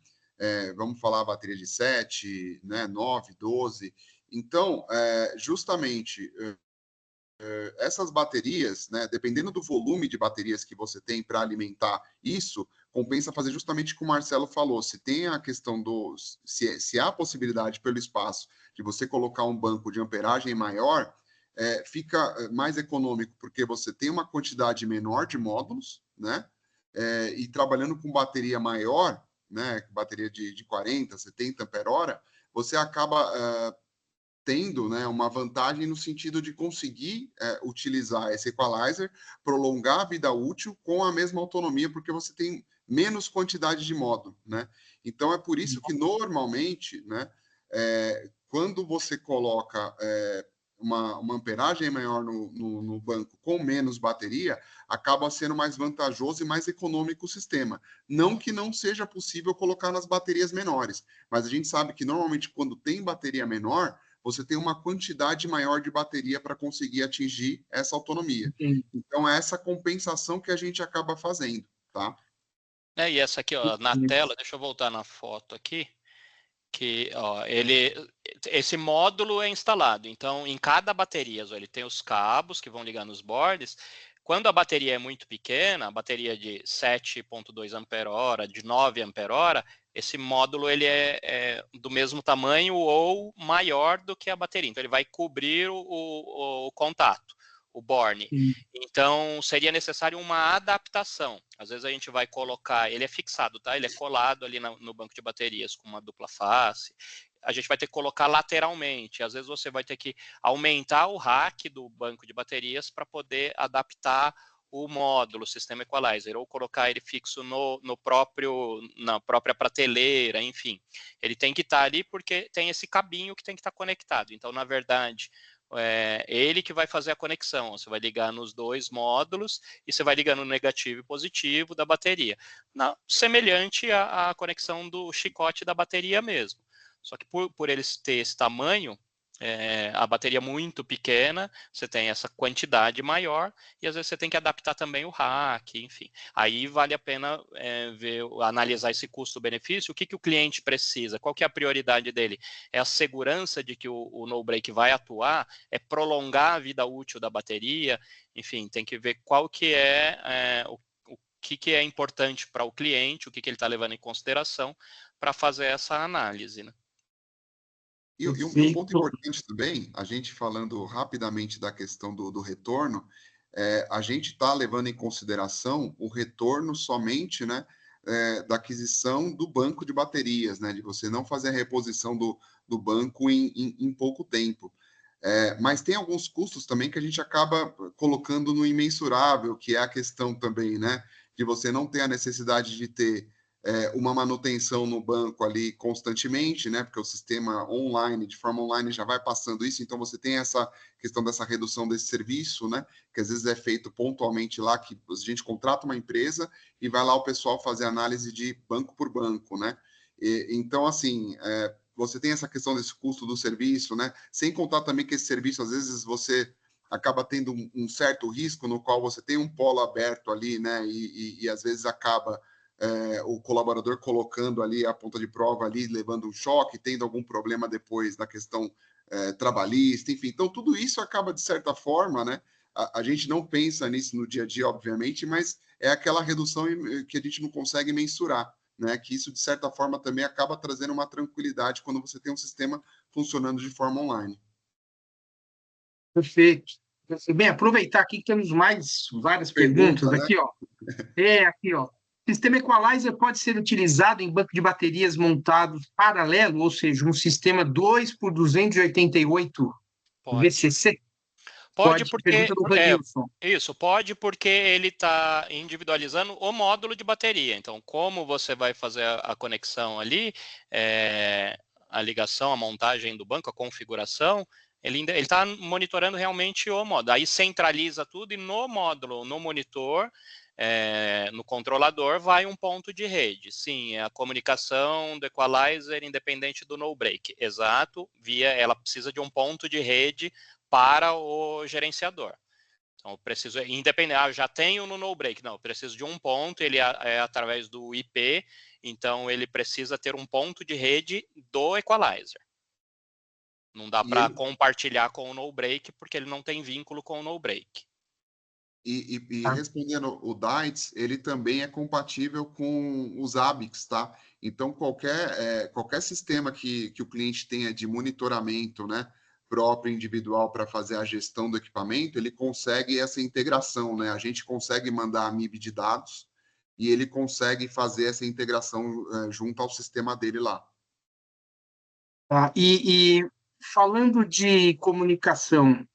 Vamos falar a bateria de 7, né, 9, 12. Então, justamente... essas baterias, né, dependendo do volume de baterias que você tem para alimentar isso, compensa fazer justamente o que o Marcelo falou. Se tem a questão se há a possibilidade pelo espaço de você colocar um banco de amperagem maior, fica mais econômico, porque você tem uma quantidade menor de módulos, né? E trabalhando com bateria maior, né, bateria de 40, 70 ampere-hora, você acaba tendo, né, uma vantagem no sentido de conseguir utilizar esse equalizer, prolongar a vida útil com a mesma autonomia, porque você tem menos quantidade de módulo, né? Então, é por isso que, normalmente, né, quando você coloca uma amperagem maior no banco com menos bateria, acaba sendo mais vantajoso e mais econômico o sistema. Não que não seja possível colocar nas baterias menores, mas a gente sabe que, normalmente, quando tem bateria menor, você tem uma quantidade maior de bateria para conseguir atingir essa autonomia. Então, é essa compensação que a gente acaba fazendo, tá? E essa aqui, ó, na tela, deixa eu voltar na foto aqui, que, ó, esse módulo é instalado. Então, em cada bateria, ó, ele tem os cabos que vão ligar nos bordes. Quando a bateria é muito pequena, a bateria de 7,2 ampere-hora, de 9 ampere-hora, esse módulo ele é do mesmo tamanho ou maior do que a bateria. Então, ele vai cobrir o contato, o borne. Então, seria necessário uma adaptação. Às vezes a gente vai colocar, ele é fixado, tá? Ele é colado ali no banco de baterias com uma dupla face. A gente vai ter que colocar lateralmente. Às vezes você vai ter que aumentar o rack do banco de baterias para poder adaptar o módulo, o sistema equalizer, ou colocar ele fixo na própria prateleira, enfim. Ele tem que estar ali porque tem esse cabinho que tem que estar conectado. Então, na verdade, ele que vai fazer a conexão. Você vai ligar nos dois módulos e você vai ligar no negativo e positivo da bateria. Semelhante à conexão do chicote da bateria mesmo. Só que por eles ter esse tamanho, a bateria muito pequena, você tem essa quantidade maior e às vezes você tem que adaptar também o rack, enfim. Aí vale a pena analisar esse custo-benefício, o que o cliente precisa, qual que é a prioridade dele? É a segurança de que o no-break vai atuar, é prolongar a vida útil da bateria, enfim, tem que ver qual que o que é importante para o cliente, o que ele está levando em consideração para fazer essa análise, né? E um ponto importante também, a gente falando rapidamente da questão do retorno, a gente está levando em consideração o retorno somente, né, da aquisição do banco de baterias, né, de você não fazer a reposição do banco em pouco tempo. Mas tem alguns custos também que a gente acaba colocando no imensurável, que é a questão também, né, de você não ter a necessidade de ter uma manutenção no banco ali constantemente, né? Porque o sistema online, de forma online, já vai passando isso. Então, você tem essa questão dessa redução desse serviço, né? Que às vezes é feito pontualmente lá, que a gente contrata uma empresa e vai lá o pessoal fazer análise de banco por banco, né? Então, assim, você tem essa questão desse custo do serviço, né? Sem contar também que esse serviço, às vezes, você acaba tendo um certo risco no qual você tem um polo aberto ali, né? E às vezes acaba o colaborador colocando ali a ponta de prova ali, levando um choque, tendo algum problema depois na questão trabalhista, enfim. Então, tudo isso acaba, de certa forma, né? A gente não pensa nisso no dia a dia, obviamente, mas é aquela redução que a gente não consegue mensurar, né? Que isso, de certa forma, também acaba trazendo uma tranquilidade quando você tem um sistema funcionando de forma online. Perfeito. Bem, aproveitar aqui que temos várias perguntas Pergunta, né? aqui, ó. Aqui, ó. Sistema Equalizer pode ser utilizado em banco de baterias montados paralelo, ou seja, um sistema 2 por 288 Pode. VCC? Pode porque Pergunta do Ranilson. Isso, pode porque ele está individualizando o módulo de bateria. Então, como você vai fazer a conexão ali, a ligação, a montagem do banco, a configuração, ele está monitorando realmente o módulo. Aí centraliza tudo e no módulo, no monitor, no controlador, vai um ponto de rede. Sim, é a comunicação do equalizer independente do no break. Exato, ela precisa de um ponto de rede para o gerenciador. Então, eu preciso, independente, eu já tenho no no break, não, eu preciso de um ponto, ele é através do IP, então ele precisa ter um ponto de rede do equalizer. Não dá para compartilhar com o no break, porque ele não tem vínculo com o no break. E respondendo o DITES, ele também é compatível com os ABICs, tá? Então, qualquer sistema que o cliente tenha de monitoramento, né, próprio, individual, para fazer a gestão do equipamento, ele consegue essa integração, né? A gente consegue mandar a MIB de dados e ele consegue fazer essa integração junto ao sistema dele lá. E falando de comunicação,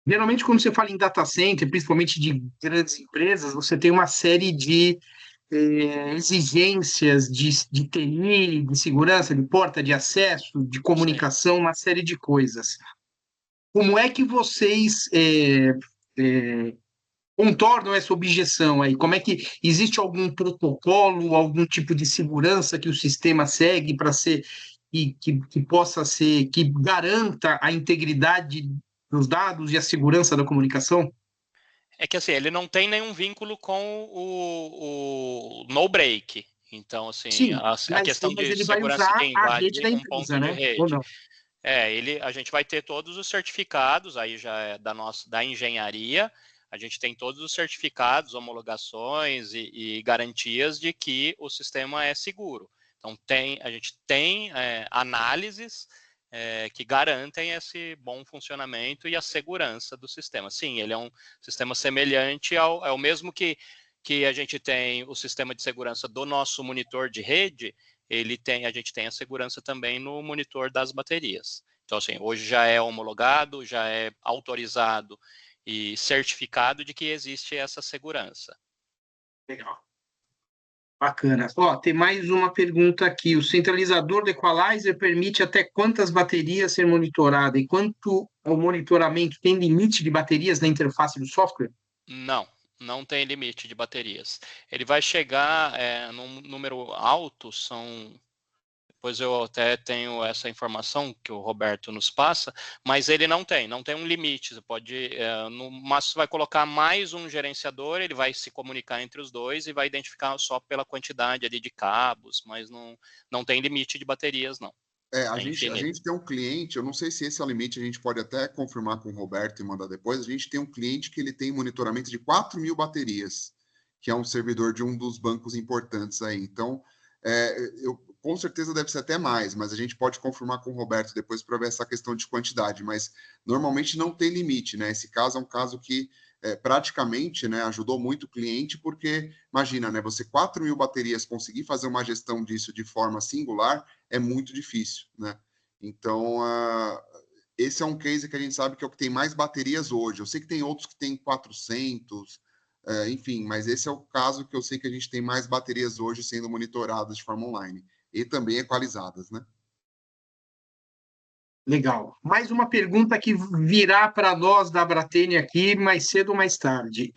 geralmente quando você fala em data center, principalmente de grandes empresas, você tem uma série de exigências de TI, de segurança, de porta de acesso, de comunicação, uma série de coisas. Como é que vocês contornam essa objeção aí? Como é que existe algum protocolo, algum tipo de segurança que o sistema segue para ser que possa ser, que garanta a integridade dos dados e a segurança da comunicação? É que assim, ele não tem nenhum vínculo com o no break. Então, assim, Sim, a questão mas de ele vai segurança usar que a rede invade da um ponto empresa, de né? Ou rede. não? A gente vai ter todos os certificados, aí já é da engenharia, a gente tem todos os certificados, homologações e garantias de que o sistema é seguro. Então, a gente tem análises que garantem esse bom funcionamento e a segurança do sistema. Sim, ele é um sistema semelhante ao mesmo que a gente tem o sistema de segurança do nosso monitor de rede, a gente tem a segurança também no monitor das baterias. Então, assim, hoje já é homologado, já é autorizado e certificado de que existe essa segurança. Legal. Bacana. Ó, tem mais uma pergunta aqui. O centralizador do equalizer permite até quantas baterias ser monitorada? E quanto ao monitoramento, tem limite de baterias na interface do software? Não tem limite de baterias. Ele vai chegar num número alto, depois eu até tenho essa informação que o Roberto nos passa, mas ele não tem um limite. Você pode, no máximo, vai colocar mais um gerenciador, ele vai se comunicar entre os dois e vai identificar só pela quantidade ali de cabos, mas não tem limite de baterias, não. A gente tem um cliente, eu não sei se esse é o limite, a gente pode até confirmar com o Roberto e mandar depois. A gente tem um cliente que ele tem monitoramento de 4.000 baterias, que é um servidor de um dos bancos importantes aí. Então, com certeza deve ser até mais, mas a gente pode confirmar com o Roberto depois para ver essa questão de quantidade. Mas normalmente não tem limite, né? Esse caso é um caso que praticamente, né, ajudou muito o cliente, porque imagina, né, você 4.000 baterias conseguir fazer uma gestão disso de forma singular é muito difícil, né? Então, esse é um case que a gente sabe que é o que tem mais baterias hoje. Eu sei que tem outros que tem 400, enfim, mas esse é o caso que eu sei que a gente tem mais baterias hoje sendo monitoradas de forma online e também equalizadas, né? Legal. Mais uma pergunta que virá para nós da Bratene aqui mais cedo ou mais tarde.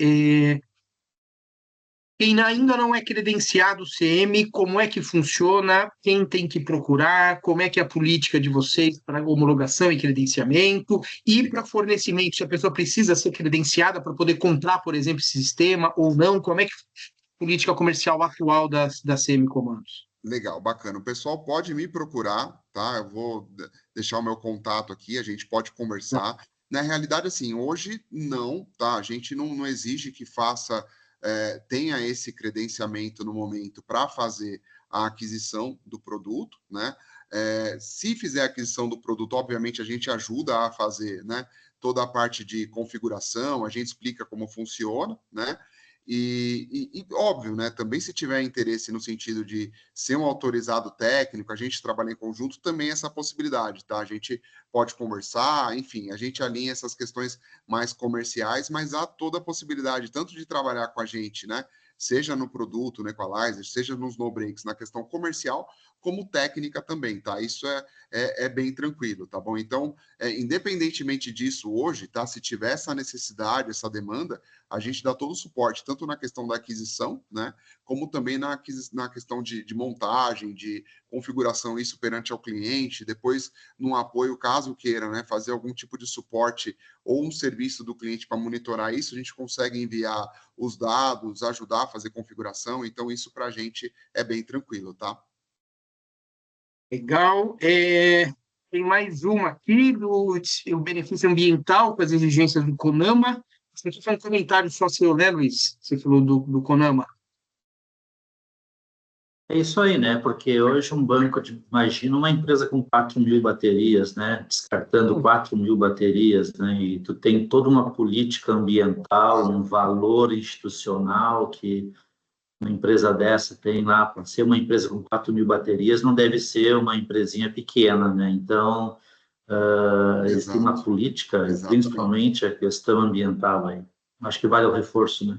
Quem ainda não é credenciado CM, como é que funciona? Quem tem que procurar? Como é que é a política de vocês para homologação e credenciamento? E para fornecimento, se a pessoa precisa ser credenciada para poder comprar, por exemplo, esse sistema ou não? Como é que é a política comercial atual da CM Comandos? Legal, bacana. O pessoal pode me procurar, tá? Eu vou deixar o meu contato aqui, a gente pode conversar. Na realidade, assim, hoje não, tá? A gente não exige que tenha esse credenciamento no momento para fazer a aquisição do produto, né? Se fizer a aquisição do produto, obviamente a gente ajuda a fazer, né, toda a parte de configuração, a gente explica como funciona, né? Óbvio, né? Também se tiver interesse no sentido de ser um autorizado técnico, a gente trabalha em conjunto, também essa possibilidade, tá? A gente pode conversar, enfim, a gente alinha essas questões mais comerciais, mas há toda a possibilidade tanto de trabalhar com a gente, né? Seja no produto, no Equalizer, seja nos no breaks, na questão comercial, como técnica também, tá? Isso é bem tranquilo, tá bom? Então, independentemente disso hoje, tá? Se tiver essa necessidade, essa demanda, a gente dá todo o suporte, tanto na questão da aquisição, né, como também na questão de montagem, de configuração, isso perante ao cliente, depois no apoio, caso queira, né, fazer algum tipo de suporte ou um serviço do cliente para monitorar isso, a gente consegue enviar os dados, ajudar a fazer configuração, então isso para a gente é bem tranquilo, tá? Legal. Tem mais uma aqui, o benefício ambiental com as exigências do CONAMA. Você aqui foi um comentário só seu, né, Luiz? Você falou do CONAMA. É isso aí, né? Porque hoje imagina uma empresa com 4.000 baterias, né? Descartando 4.000 baterias, né? E tu tem toda uma política ambiental, um valor institucional que uma empresa dessa tem lá, para ser uma empresa com 4.000 baterias, não deve ser uma empresinha pequena, né? Então, eles têm uma política, principalmente a questão ambiental aí. Acho que vale o reforço, né?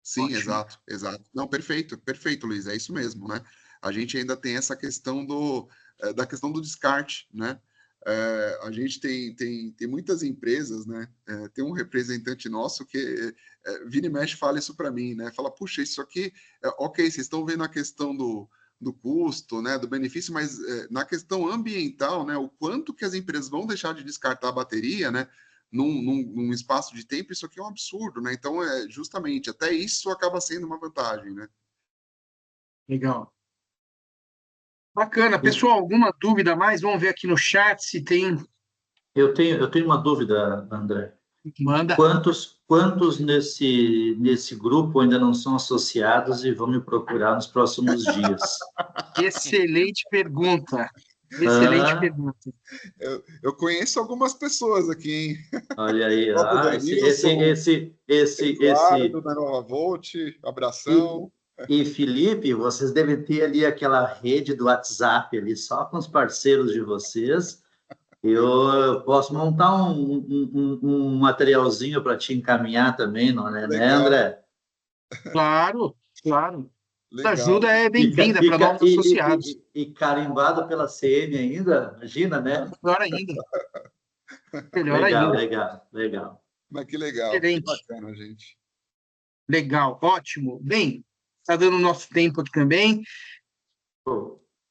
Sim, Ótimo. exato. Não, perfeito, Luiz, é isso mesmo, né? A gente ainda tem essa questão da questão do descarte, né? A gente tem muitas empresas, né? Tem um representante nosso que vira e mexe fala isso para mim, né? Fala, puxa, isso aqui, ok, vocês estão vendo a questão do custo, né? Do benefício, mas na questão ambiental, né? O quanto que as empresas vão deixar de descartar a bateria, né? Num espaço de tempo, isso aqui é um absurdo, né? Então, justamente, até isso acaba sendo uma vantagem, né? Legal. Bacana. Pessoal, alguma dúvida a mais? Vamos ver aqui no chat se tem. Eu tenho uma dúvida, André. Manda. Quantos nesse grupo ainda não são associados e vão me procurar nos próximos dias? Excelente pergunta. Excelente pergunta. Eu conheço algumas pessoas aqui, hein? Olha aí, Eduardo da Nova Volt, abração. E Felipe, vocês devem ter ali aquela rede do WhatsApp ali, só com os parceiros de vocês. Eu posso montar um materialzinho para te encaminhar também, não é, né, André? Claro. Legal. A ajuda é bem-vinda para novos associados. E carimbado pela CM ainda, imagina, né? Melhor ainda. Legal. Mas que legal, Excelente. que bacana, gente. Legal, ótimo. Bem, está dando o nosso tempo aqui também.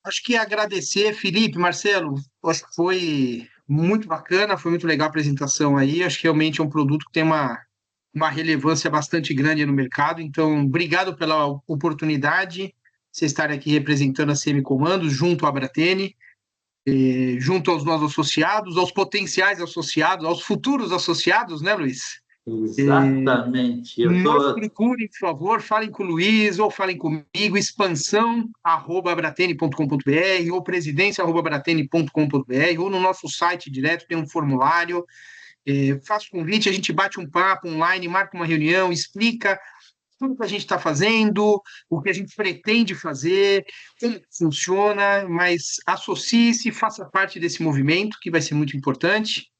Acho que agradecer, Felipe, Marcelo, acho que foi muito bacana, foi muito legal a apresentação aí. Acho que realmente é um produto que tem uma relevância bastante grande no mercado. Então, obrigado pela oportunidade de vocês estarem aqui representando a CM Comandos, junto à Bratene, junto aos nossos associados, aos potenciais associados, aos futuros associados, né, Luiz? Exatamente. Nos procurem, por favor, falem com o Luiz ou falem comigo, expansão@bratene.com.br ou presidência@bratene.com.br ou no nosso site direto tem um formulário. Faça o convite, a gente bate um papo online, marca uma reunião, explica tudo que a gente está fazendo, o que a gente pretende fazer, como funciona, mas associe-se, faça parte desse movimento, que vai ser muito importante.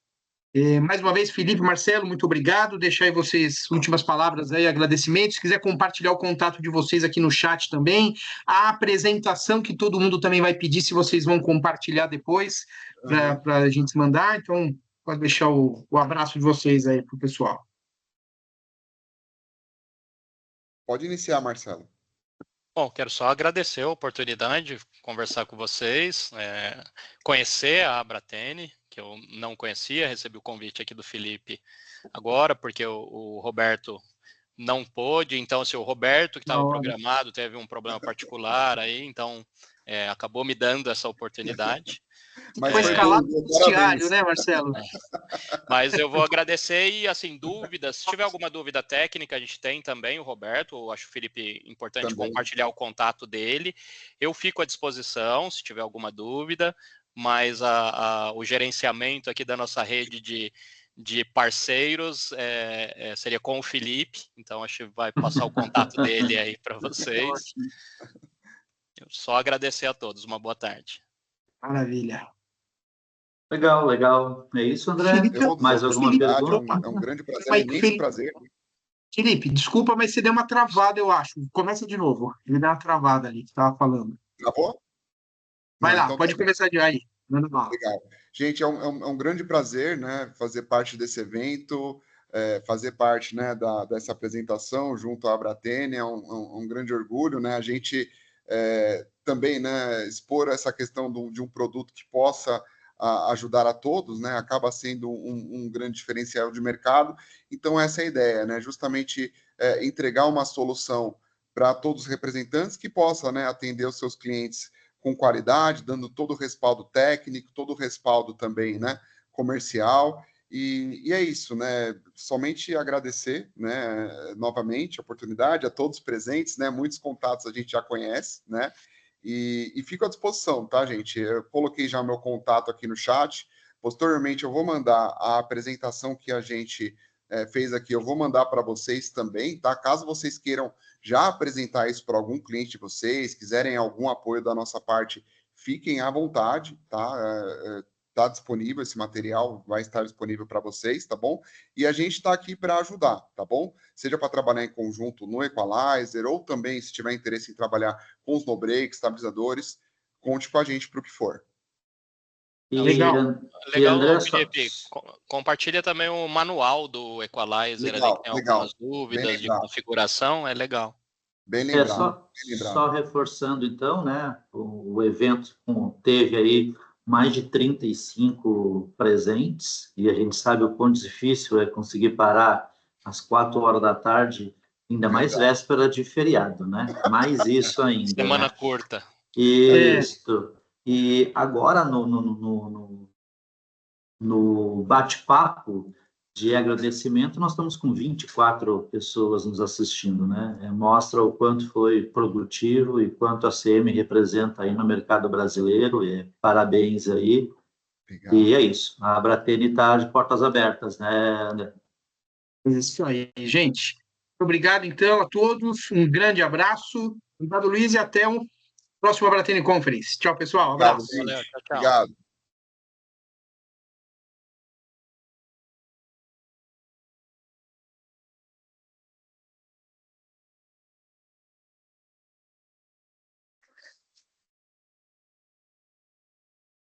Mais uma vez, Felipe, Marcelo, muito obrigado. Deixar aí vocês últimas palavras aí, agradecimentos. Se quiser compartilhar o contato de vocês aqui no chat também, a apresentação que todo mundo também vai pedir, se vocês vão compartilhar depois, para a gente mandar. Então, pode deixar o abraço de vocês aí para o pessoal. Pode iniciar, Marcelo. Bom, quero só agradecer a oportunidade de conversar com vocês, conhecer a Abratene, que eu não conhecia, recebi o convite aqui do Felipe agora, porque o Roberto não pôde, então, se o Roberto, que estava programado, teve um problema particular aí, então acabou me dando essa oportunidade. Mas foi escalado no vestiário, né, Marcelo? Mas eu vou agradecer e, assim, dúvidas, se tiver alguma dúvida técnica, a gente tem também o Roberto, eu acho o Felipe importante também compartilhar o contato dele. Eu fico à disposição, se tiver alguma dúvida, mas o gerenciamento aqui da nossa rede de parceiros seria com o Felipe, então acho que vai passar o contato dele aí para vocês. Eu só agradecer a todos, uma boa tarde. Maravilha. Legal, legal. É isso, André? Mais alguma pergunta? É um grande prazer, imenso prazer. Felipe, desculpa, mas você deu uma travada, eu acho. Começa de novo. Ele deu uma travada ali, que você estava falando. Travou? Vai lá, então pode começar de aí. Legal. Gente, é um grande prazer, né, fazer parte desse evento, fazer parte, né, dessa apresentação junto à Abratene, é um grande orgulho, né, a gente também, né, expor essa questão de um produto que possa ajudar a todos, né, acaba sendo um grande diferencial de mercado. Então, essa é a ideia, né, justamente entregar uma solução para todos os representantes que possa, né, atender os seus clientes com qualidade, dando todo o respaldo técnico, todo o respaldo também, né, comercial, e é isso, né, somente agradecer, né, novamente a oportunidade, a todos presentes, né, muitos contatos a gente já conhece, né, e fico à disposição, tá, gente? Eu coloquei já meu contato aqui no chat, posteriormente eu vou mandar a apresentação que a gente fez aqui, eu vou mandar para vocês também, tá? Caso vocês queiram já apresentar isso para algum cliente de vocês, quiserem algum apoio da nossa parte, fiquem à vontade, tá? Tá disponível esse material, vai estar disponível para vocês, tá bom? E a gente está aqui para ajudar, tá bom? Seja para trabalhar em conjunto no Equalizer, ou também, se tiver interesse em trabalhar com os no-breaks, estabilizadores, conte com a gente para o que for. Legal, Felipe. Compartilha também o manual do Equalizer, ali, que tem algumas dúvidas de configuração, é legal. Bem lembrado. Só reforçando, então, né, o evento teve aí mais de 35 presentes, e a gente sabe o quão difícil é conseguir parar às 4 horas da tarde, ainda mais véspera de feriado, né? Mais isso ainda. Semana curta. Isso. E agora, no bate-papo de agradecimento, nós estamos com 24 pessoas nos assistindo, né? Mostra o quanto foi produtivo e quanto a CM representa aí no mercado brasileiro. E parabéns aí. Obrigado. E é isso. A Abratene está de portas abertas, né, André? Isso aí, gente. Obrigado, então, a todos. Um grande abraço. Obrigado, Luiz, e até o próximo Abratene Conference. Tchau, pessoal. Um abraço. Valeu, tchau. Obrigado.